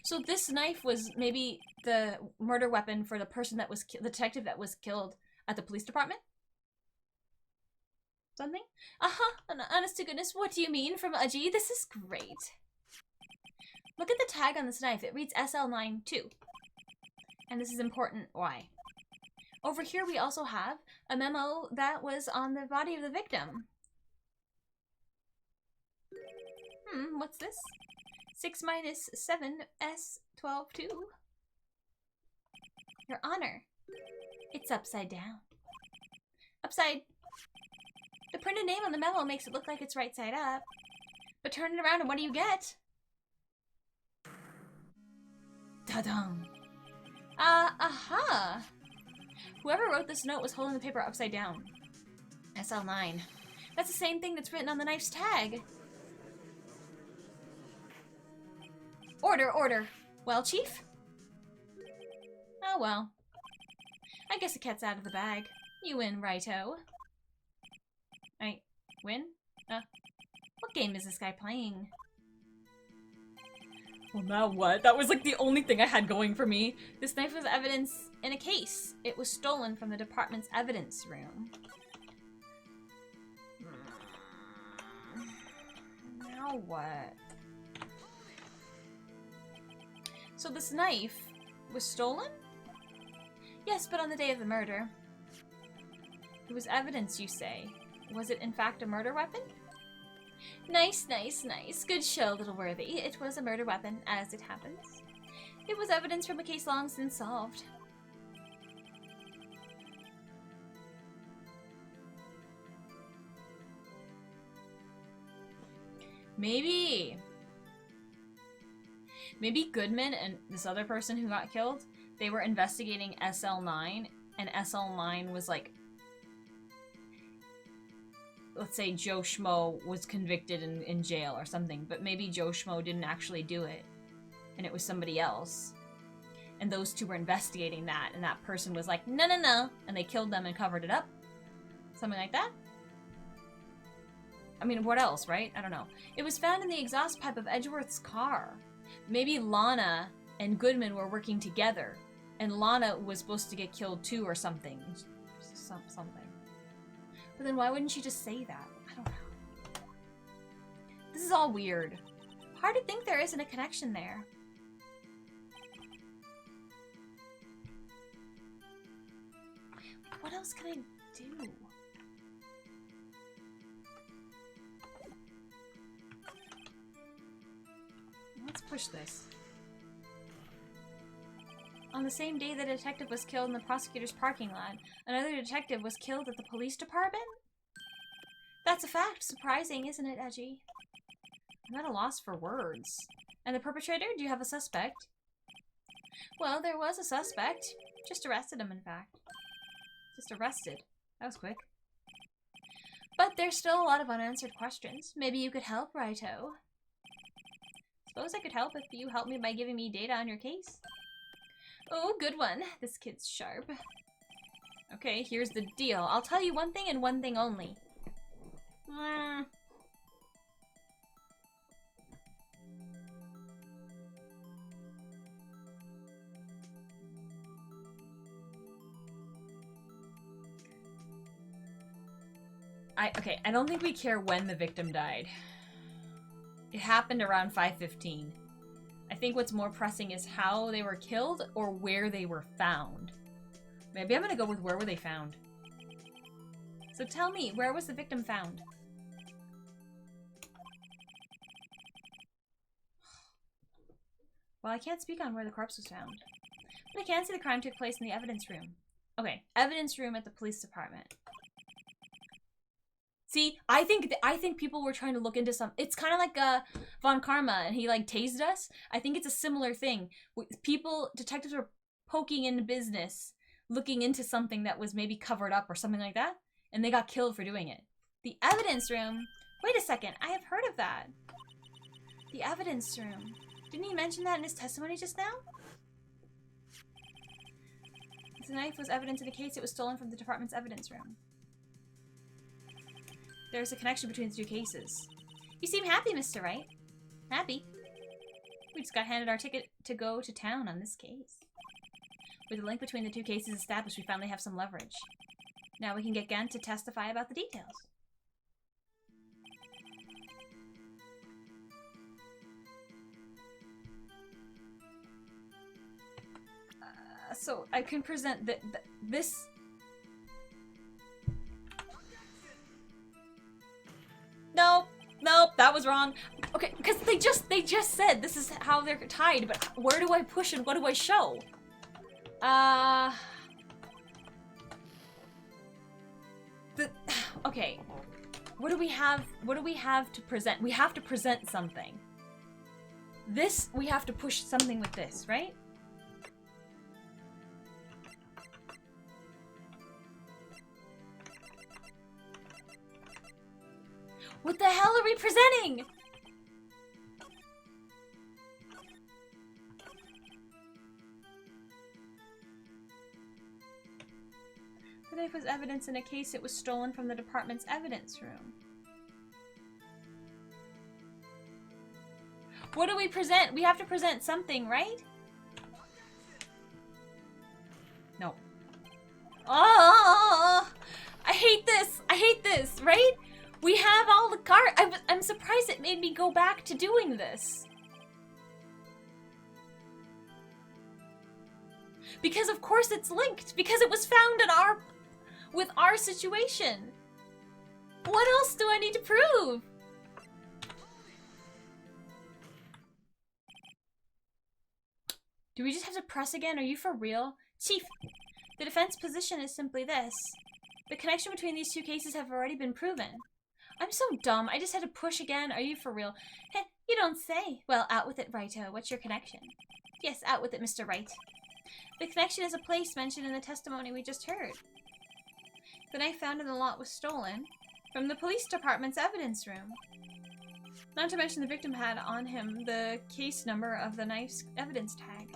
So this knife was maybe the murder weapon for the person that was the detective that was killed at the police department? Something? An honest-to-goodness, what do you mean from Aji? This is great. Look at the tag on this knife. It reads SL9 too. And this is important. Why? Over here we also have a memo that was on the body of the victim. What's this? 6 minus 7 S12 2. Your Honor. It's upside down. Upside. The printed name on the memo makes it look like it's right side up. But turn it around and what do you get? Ta-dum. Aha! Whoever wrote this note was holding the paper upside down. SL9. That's the same thing that's written on the knife's tag. Order, order. Well, Chief? Oh well. I guess the cat's out of the bag. You win, righto. I win? What game is this guy playing? Well, now what? That was like the only thing I had going for me. This knife was evidence in a case. It was stolen from the department's evidence room. Now what? So this knife was stolen? Yes, but on the day of the murder. It was evidence, you say. Was it in fact a murder weapon? Nice, nice, nice. Good show, little worthy. It was a murder weapon, as it happens. It was evidence from a case long since solved. Maybe Goodman and this other person who got killed, they were investigating SL9, and SL9 was like, let's say Joe Schmo was convicted in jail or something, but maybe Joe Schmo didn't actually do it, and it was somebody else. And those two were investigating that, and that person was like, no, no, no, and they killed them and covered it up. Something like that? I mean, what else, right? I don't know. It was found in the exhaust pipe of Edgeworth's car. Maybe Lana and Goodman were working together, and Lana was supposed to get killed too or something. Something. But then why wouldn't she just say that? I don't know. This is all weird. Hard to think there isn't a connection there. What else can I do? Let's push this. On the same day the detective was killed in the prosecutor's parking lot, another detective was killed at the police department? That's a fact. Surprising, isn't it, Edgy? I'm at a loss for words. And the perpetrator? Do you have a suspect? Well, there was a suspect. Just arrested him, in fact. Just arrested. That was quick. But there's still a lot of unanswered questions. Maybe you could help, righto. Suppose I could help if you help me by giving me data on your case. Oh, good one. This kid's sharp. Okay, here's the deal. I'll tell you one thing and one thing only. Okay, I don't think we care when the victim died. It happened around 5:15. I think what's more pressing is how they were killed or where they were found. Maybe I'm gonna go with where were they found. So tell me, where was the victim found? Well, I can't speak on where the corpse was found. But I can say the crime took place in the evidence room. Okay, evidence room at the police department. See, I think people were trying to look into some. It's kind of like Von Karma, and he like tased us. I think it's a similar thing. Detectives were poking into business, looking into something that was maybe covered up or something like that, and they got killed for doing it. The evidence room. Wait a second, I have heard of that. The evidence room. Didn't he mention that in his testimony just now? The knife was evidence in the case. It was stolen from the department's evidence room. There's a connection between the two cases. You seem happy, Mr. Wright. Happy? We just got handed our ticket to go to town on this case. With the link between the two cases established, we finally have some leverage. Now we can get Gant to testify about the details. So I can present this. Nope, that was wrong. Okay, because they just said this is how they're tied, but where do I push and what do I show? Okay. What do we have to present? We have to present something. This, we have to push something with this, right? What the hell are we presenting? The knife was evidence in a case. It was stolen from the department's evidence room. What do we present? We have to present something, right? No. Oh, I hate this. I hate this, right? We have all the cards. I'm surprised it made me go back to doing this. Because of course it's linked. Because it was found in with our situation. What else do I need to prove? Do we just have to press again? Are you for real? Chief, the defense position is simply this. The connection between these two cases have already been proven. I'm so dumb. I just had to push again. Are you for real? Heh, you don't say. Well, out with it, Righto. What's your connection? Yes, out with it, Mr. Wright. The connection is a place mentioned in the testimony we just heard. The knife found in the lot was stolen from the police department's evidence room. Not to mention the victim had on him the case number of the knife's evidence tag.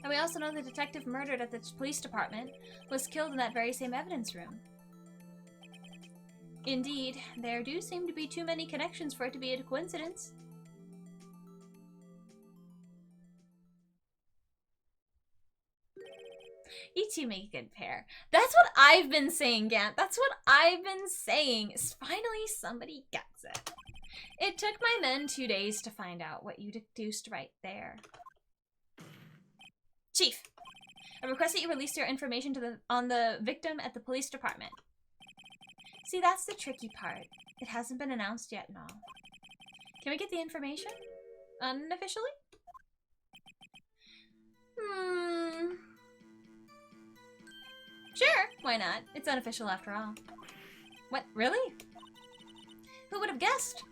And we also know the detective murdered at the police department was killed in that very same evidence room. Indeed, there do seem to be too many connections for it to be a coincidence. You two make a good pair. That's what I've been saying, Gant. That's what I've been saying. Finally, somebody gets it. It took my men 2 days to find out what you deduced right there. Chief, I request that you release your information on the victim at the police department. See, that's the tricky part. It hasn't been announced yet and all. Can we get the information? Unofficially? Sure, why not? It's unofficial after all. What, really? Who would have guessed?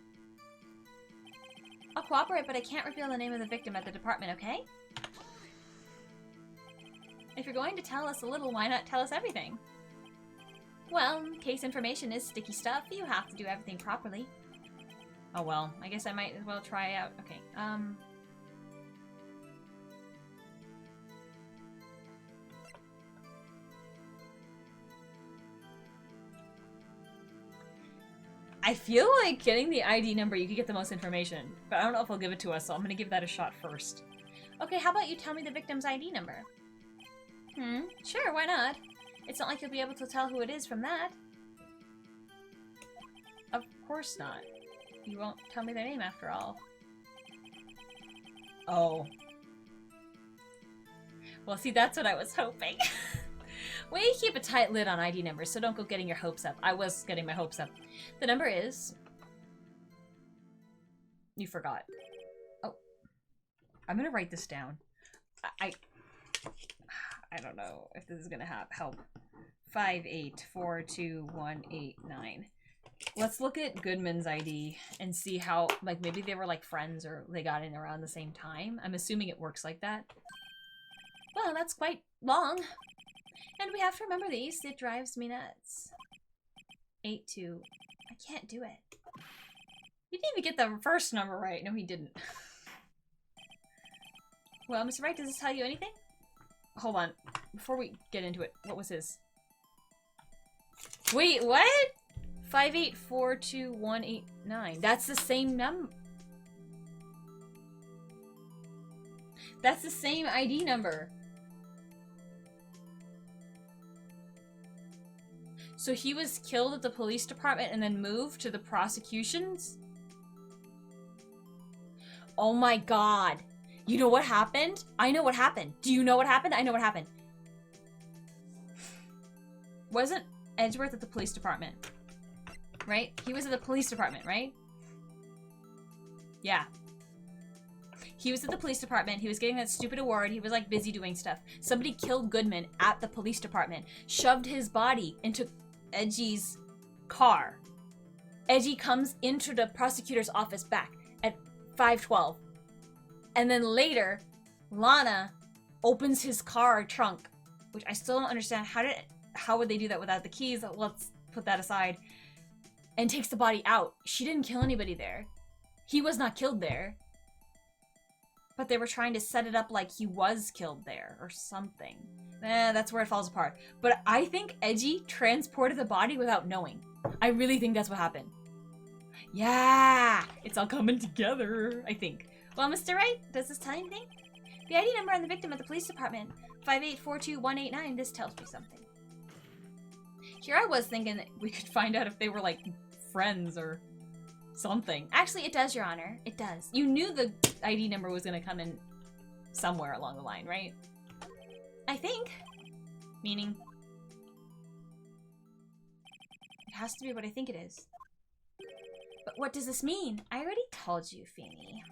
I'll cooperate, but I can't reveal the name of the victim at the department, okay? If you're going to tell us a little, why not tell us everything? Well, case information is sticky stuff. You have to do everything properly. Oh well, I guess I might as well try out. Okay, I feel like getting the ID number, you could get the most information. But I don't know if he'll give it to us, so I'm gonna give that a shot first. Okay, how about you tell me the victim's ID number? Sure, why not? It's not like you'll be able to tell who it is from that. Of course not. You won't tell me their name after all. Oh. Well, see, that's what I was hoping. We keep a tight lid on ID numbers, so don't go getting your hopes up. I was getting my hopes up. The number is... You forgot. Oh. I'm gonna write this down. I don't know if this is gonna help. 5842189. Let's look at Goodman's ID and see how, like, maybe they were, like, friends or they got in around the same time. I'm assuming it works like that. Well, that's quite long. And we have to remember these. It drives me nuts. 8-2. I can't do it. He didn't even get the first number right. No, he didn't. Well, Mr. Wright, does this tell you anything? Hold on. Before we get into it, what was his? Wait, what? 5842189. That's the same number. That's the same ID number. So he was killed at the police department and then moved to the prosecutions? Oh my god. You know what happened? I know what happened. Do you know what happened? I know what happened. Wasn't Edgeworth at the police department? Right? He was at the police department, right? Yeah. He was at the police department. He was getting that stupid award. He was like busy doing stuff. Somebody killed Goodman at the police department. Shoved his body into Edgy's car. Edgy comes into the prosecutor's office back at 5:12. And then later, Lana opens his car trunk, which I still don't understand. How would they do that without the keys? Let's put that aside. And takes the body out. She didn't kill anybody there. He was not killed there. But they were trying to set it up like he was killed there or something. That's where it falls apart. But I think Edgy transported the body without knowing. I really think that's what happened. Yeah! It's all coming together, I think. Well, Mr. Wright, does this tell you anything? The ID number on the victim at the police department, 5842189, this tells me something. Here I was thinking that we could find out if they were, like, friends or something. Actually, it does, Your Honor. It does. You knew the ID number was going to come in somewhere along the line, right? I think. Meaning, it has to be what I think it is. But what does this mean? I already told you, Feeny.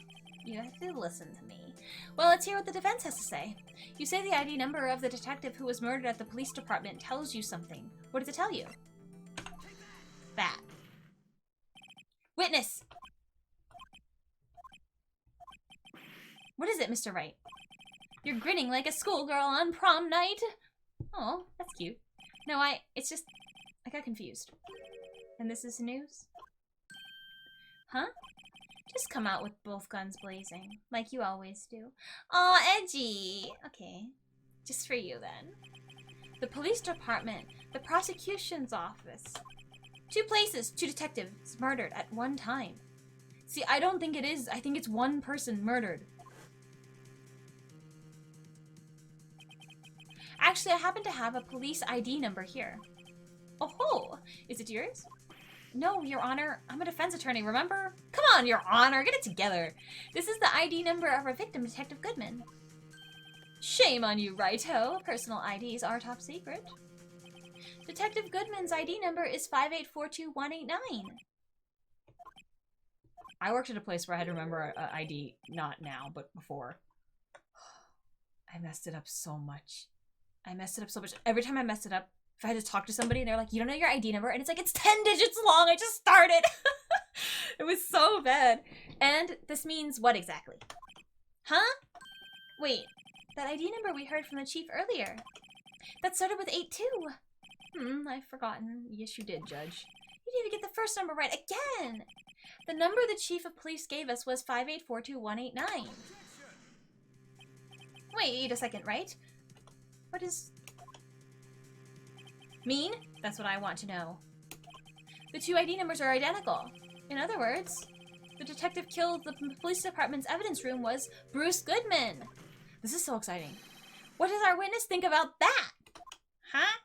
You have to listen to me. Well, let's hear what the defense has to say. You say the ID number of the detective who was murdered at the police department tells you something. What does it tell you? That. Witness! What is it, Mr. Wright? You're grinning like a schoolgirl on prom night. Oh, that's cute. No, it's just, I got confused. And this is news? Huh? Just come out with both guns blazing, like you always do. Aw, Edgy! Okay, just for you then. The police department, the prosecution's office. 2 places, 2 detectives murdered at one time. See, I don't think it is. I think it's one person murdered. Actually, I happen to have a police ID number here. Oh ho! Is it yours? No, Your Honor. I'm a defense attorney, remember? Come on, Your Honor, get it together. This is the ID number of our victim, Detective Goodman. Shame on you, Righto. Personal IDs are top secret. Detective Goodman's ID number is 5842189. I worked at a place where I had to remember an ID, not now, but before. I messed it up so much. Every time I messed it up, if I had to talk to somebody and they're like, you don't know your ID number, and it's like, it's 10 digits long, I just started. It was so bad. And this means what exactly? Huh? Wait, that ID number we heard from the chief earlier. That started with 82. I've forgotten. Yes, you did, Judge. You didn't even get the first number right again. The number the chief of police gave us was 5842189. Wait a second, right? What is... mean? That's what I want to know. The 2 ID numbers are identical. In other words, the detective killed the police department's evidence room was Bruce Goodman. This is so exciting. What does our witness think about that? Huh?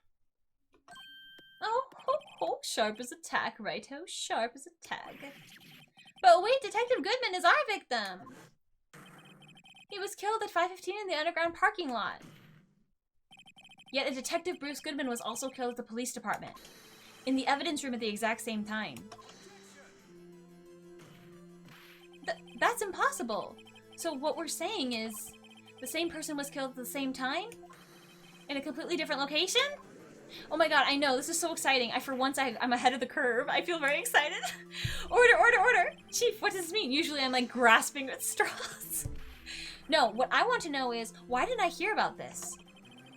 Oh, sharp as a tack, righto. Sharp as a tack. But wait, Detective Goodman is our victim. He was killed at 5:15 in the underground parking lot. Yet a Detective Bruce Goodman was also killed at the police department, in the evidence room at the exact same time. That's impossible. So what we're saying is, the same person was killed at the same time? In a completely different location? Oh my god, I know, this is so exciting. For once, I'm ahead of the curve. I feel very excited. Order, order, order! Chief, what does this mean? Usually I'm like grasping at straws. No, what I want to know is, why didn't I hear about this?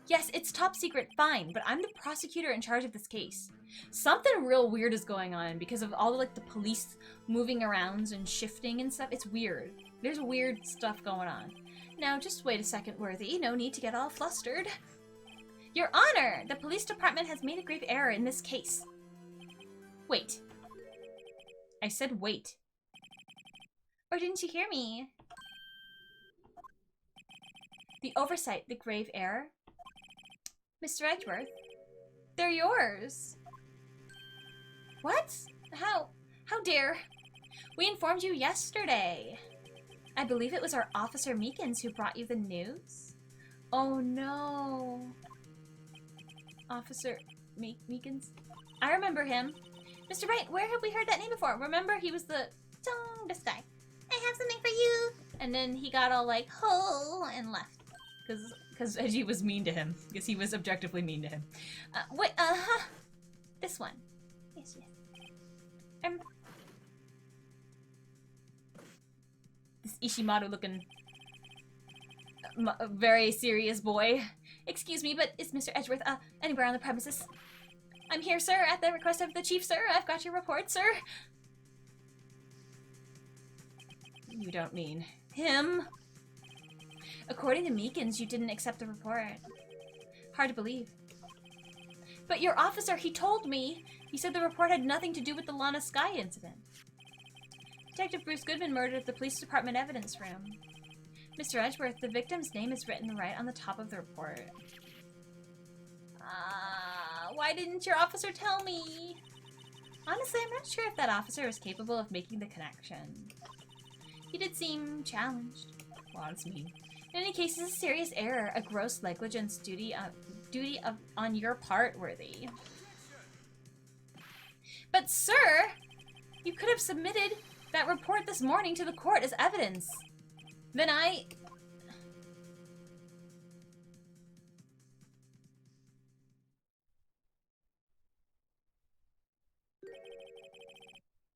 Yes, it's top secret, fine, but I'm the prosecutor in charge of this case. Something real weird is going on because of all like the police moving around and shifting and stuff. It's weird. There's weird stuff going on. Now, just wait a second, Worthy. No need to get all flustered. Your Honor! The police department has made a grave error in this case. Wait. I said wait. Or didn't you hear me? The oversight, the grave error? Mr. Edgeworth, they're yours. What? How dare? We informed you yesterday. I believe it was our Officer Meekins who brought you the news. Oh no. Officer Meekins? I remember him. Mr. Wright, where have we heard that name before? Remember, he was this guy. I have something for you. And then he got all like, ho, and left. Because Edgy was mean to him. Because he was objectively mean to him. Wait, this one. Yes, yes. This Ishimaru looking very serious boy. Excuse me, but is Mr. Edgeworth anywhere on the premises? I'm here, sir, at the request of the chief, sir. I've got your report, sir. You don't mean him? According to Meekins, you didn't accept the report. Hard to believe. But your officer, he told me. He said the report had nothing to do with the Lana Sky incident. Detective Bruce Goodman murdered at the police department evidence room. Mr. Edgeworth, the victim's name is written right on the top of the report. Why didn't your officer tell me? Honestly, I'm not sure if that officer was capable of making the connection. He did seem challenged. Well, that's mean. In any case, this is a serious error, a gross negligence duty on your part, Worthy. But sir, you could have submitted that report this morning to the court as evidence. Then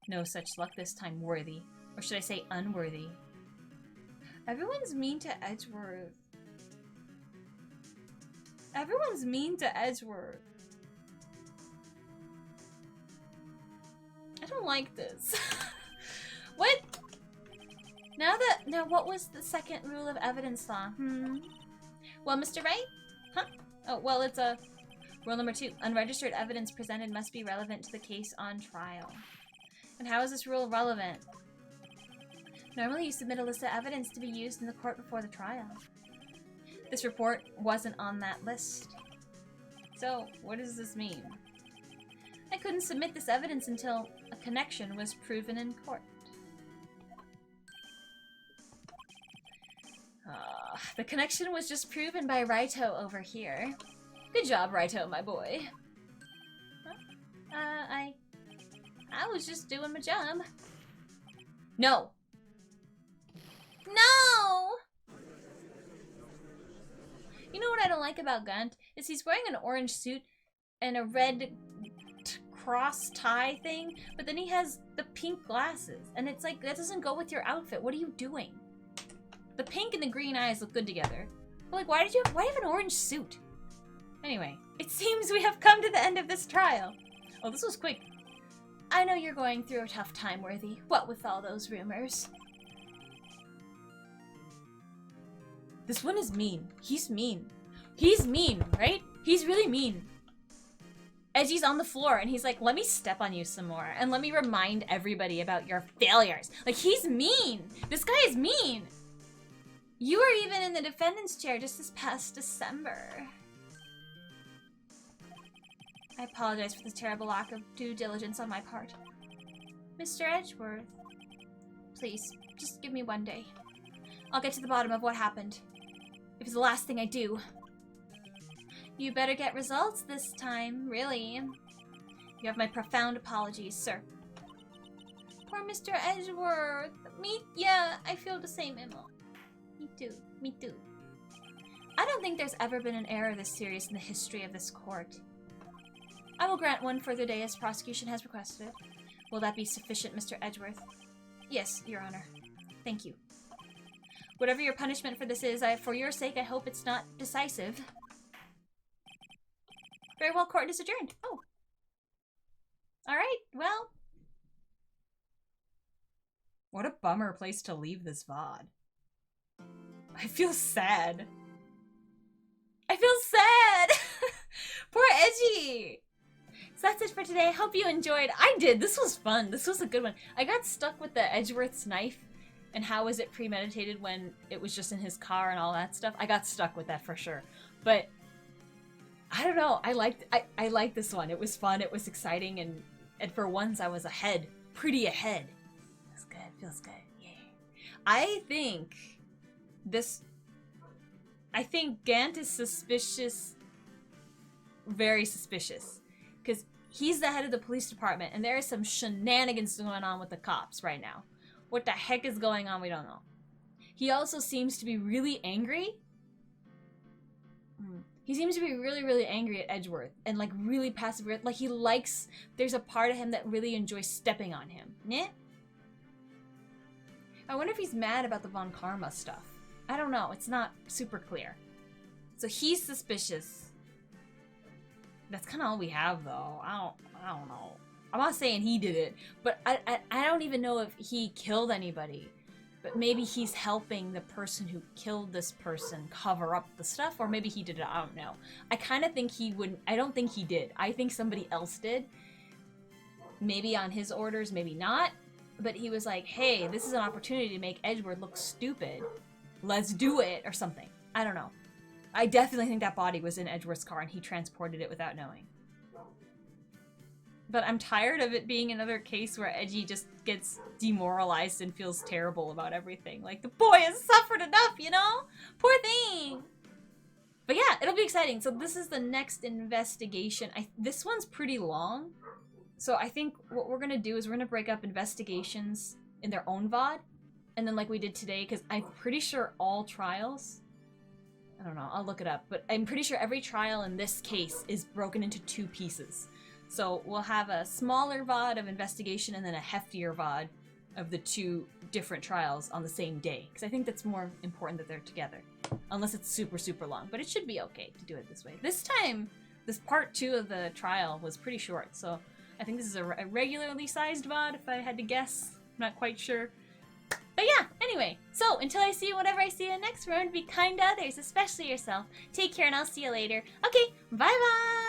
no such luck this time, Worthy. Or should I say unworthy? Everyone's mean to Edgeworth. Everyone's mean to Edgeworth. I don't like this. What? Now what was the second rule of evidence law? Well, Mr. Wright? Huh? Oh, well, it's rule number 2. Unregistered evidence presented must be relevant to the case on trial. And how is this rule relevant? Normally, you submit a list of evidence to be used in the court before the trial. This report wasn't on that list. So, what does this mean? I couldn't submit this evidence until a connection was proven in court. The connection was just proven by Raito over here. Good job, Raito, my boy. Huh? I was just doing my job. No! No! You know what I don't like about Gunt? Is he's wearing an orange suit and a red cross tie thing, but then he has the pink glasses. And it's like, that doesn't go with your outfit. What are you doing? The pink and the green eyes look good together. But like, why do you have an orange suit? Anyway, it seems we have come to the end of this trial. Oh, this was quick. I know you're going through a tough time, Worthy. What with all those rumors? This one is mean. He's mean. He's mean, right? He's really mean. Edgy's on the floor and he's like, let me step on you some more and let me remind everybody about your failures. Like, he's mean. This guy is mean. You were even in the defendant's chair just this past December. I apologize for this terrible lack of due diligence on my part. Mr. Edgeworth, please, just give me one day. I'll get to the bottom of what happened. If it's the last thing I do. You better get results this time, really. You have my profound apologies, sir. Poor Mr. Edgeworth. Yeah, I feel the same, Emma. Me too. I don't think there's ever been an error this serious in the history of this court. I will grant one further day as prosecution has requested it. Will that be sufficient, Mr. Edgeworth? Yes, Your Honor. Thank you. Whatever your punishment for this is, for your sake, I hope it's not decisive. Very well, court is adjourned. Oh. Alright, well. What a bummer place to leave this VOD. I feel sad. I feel sad! Poor Edgy! So that's it for today. I hope you enjoyed. I did. This was fun. This was a good one. I got stuck with the Edgeworth's knife and how was it premeditated when it was just in his car and all that stuff. I got stuck with that for sure. But I don't know. I liked this one. It was fun. It was exciting, and for once I was ahead. Pretty ahead. Feels good. Feels good. Yeah. I think Gant is suspicious. Very suspicious. Because he's the head of the police department, and there is some shenanigans going on with the cops right now. What the heck is going on? We don't know. He also seems to be really angry. He seems to be really, really angry at Edgeworth, and like really passive. Like he likes, there's a part of him that really enjoys stepping on him. Nah? I wonder if he's mad about the Von Karma stuff. I don't know. It's not super clear. So he's suspicious. That's kind of all we have, though. I don't know. I'm not saying he did it, but I don't even know if he killed anybody. But maybe he's helping the person who killed this person cover up the stuff, or maybe he did it. I don't know. I kind of think he wouldn't. I don't think he did. I think somebody else did. Maybe on his orders, maybe not. But he was like, hey, this is an opportunity to make Edgeworth look stupid. Let's do it, or something. I don't know. I definitely think that body was in Edgeworth's car and he transported it without knowing. But I'm tired of it being another case where Edgy just gets demoralized and feels terrible about everything. Like, the boy has suffered enough, you know? Poor thing! But yeah, it'll be exciting. So this is the next investigation. This one's pretty long. So I think what we're gonna do is we're gonna break up investigations in their own VOD. And then like we did today, because I'm pretty sure all trials... I don't know, I'll look it up. But I'm pretty sure every trial in this case is broken into 2 pieces. So we'll have a smaller VOD of investigation and then a heftier VOD of the 2 different trials on the same day. Because I think that's more important that they're together. Unless it's super, super long. But it should be okay to do it this way. This time, this part 2 of the trial was pretty short. So I think this is a regularly sized VOD, if I had to guess. I'm not quite sure. But yeah, anyway, so until I see you whenever I see you next, remember to be kind to others, especially yourself. Take care and I'll see you later. Okay, bye-bye!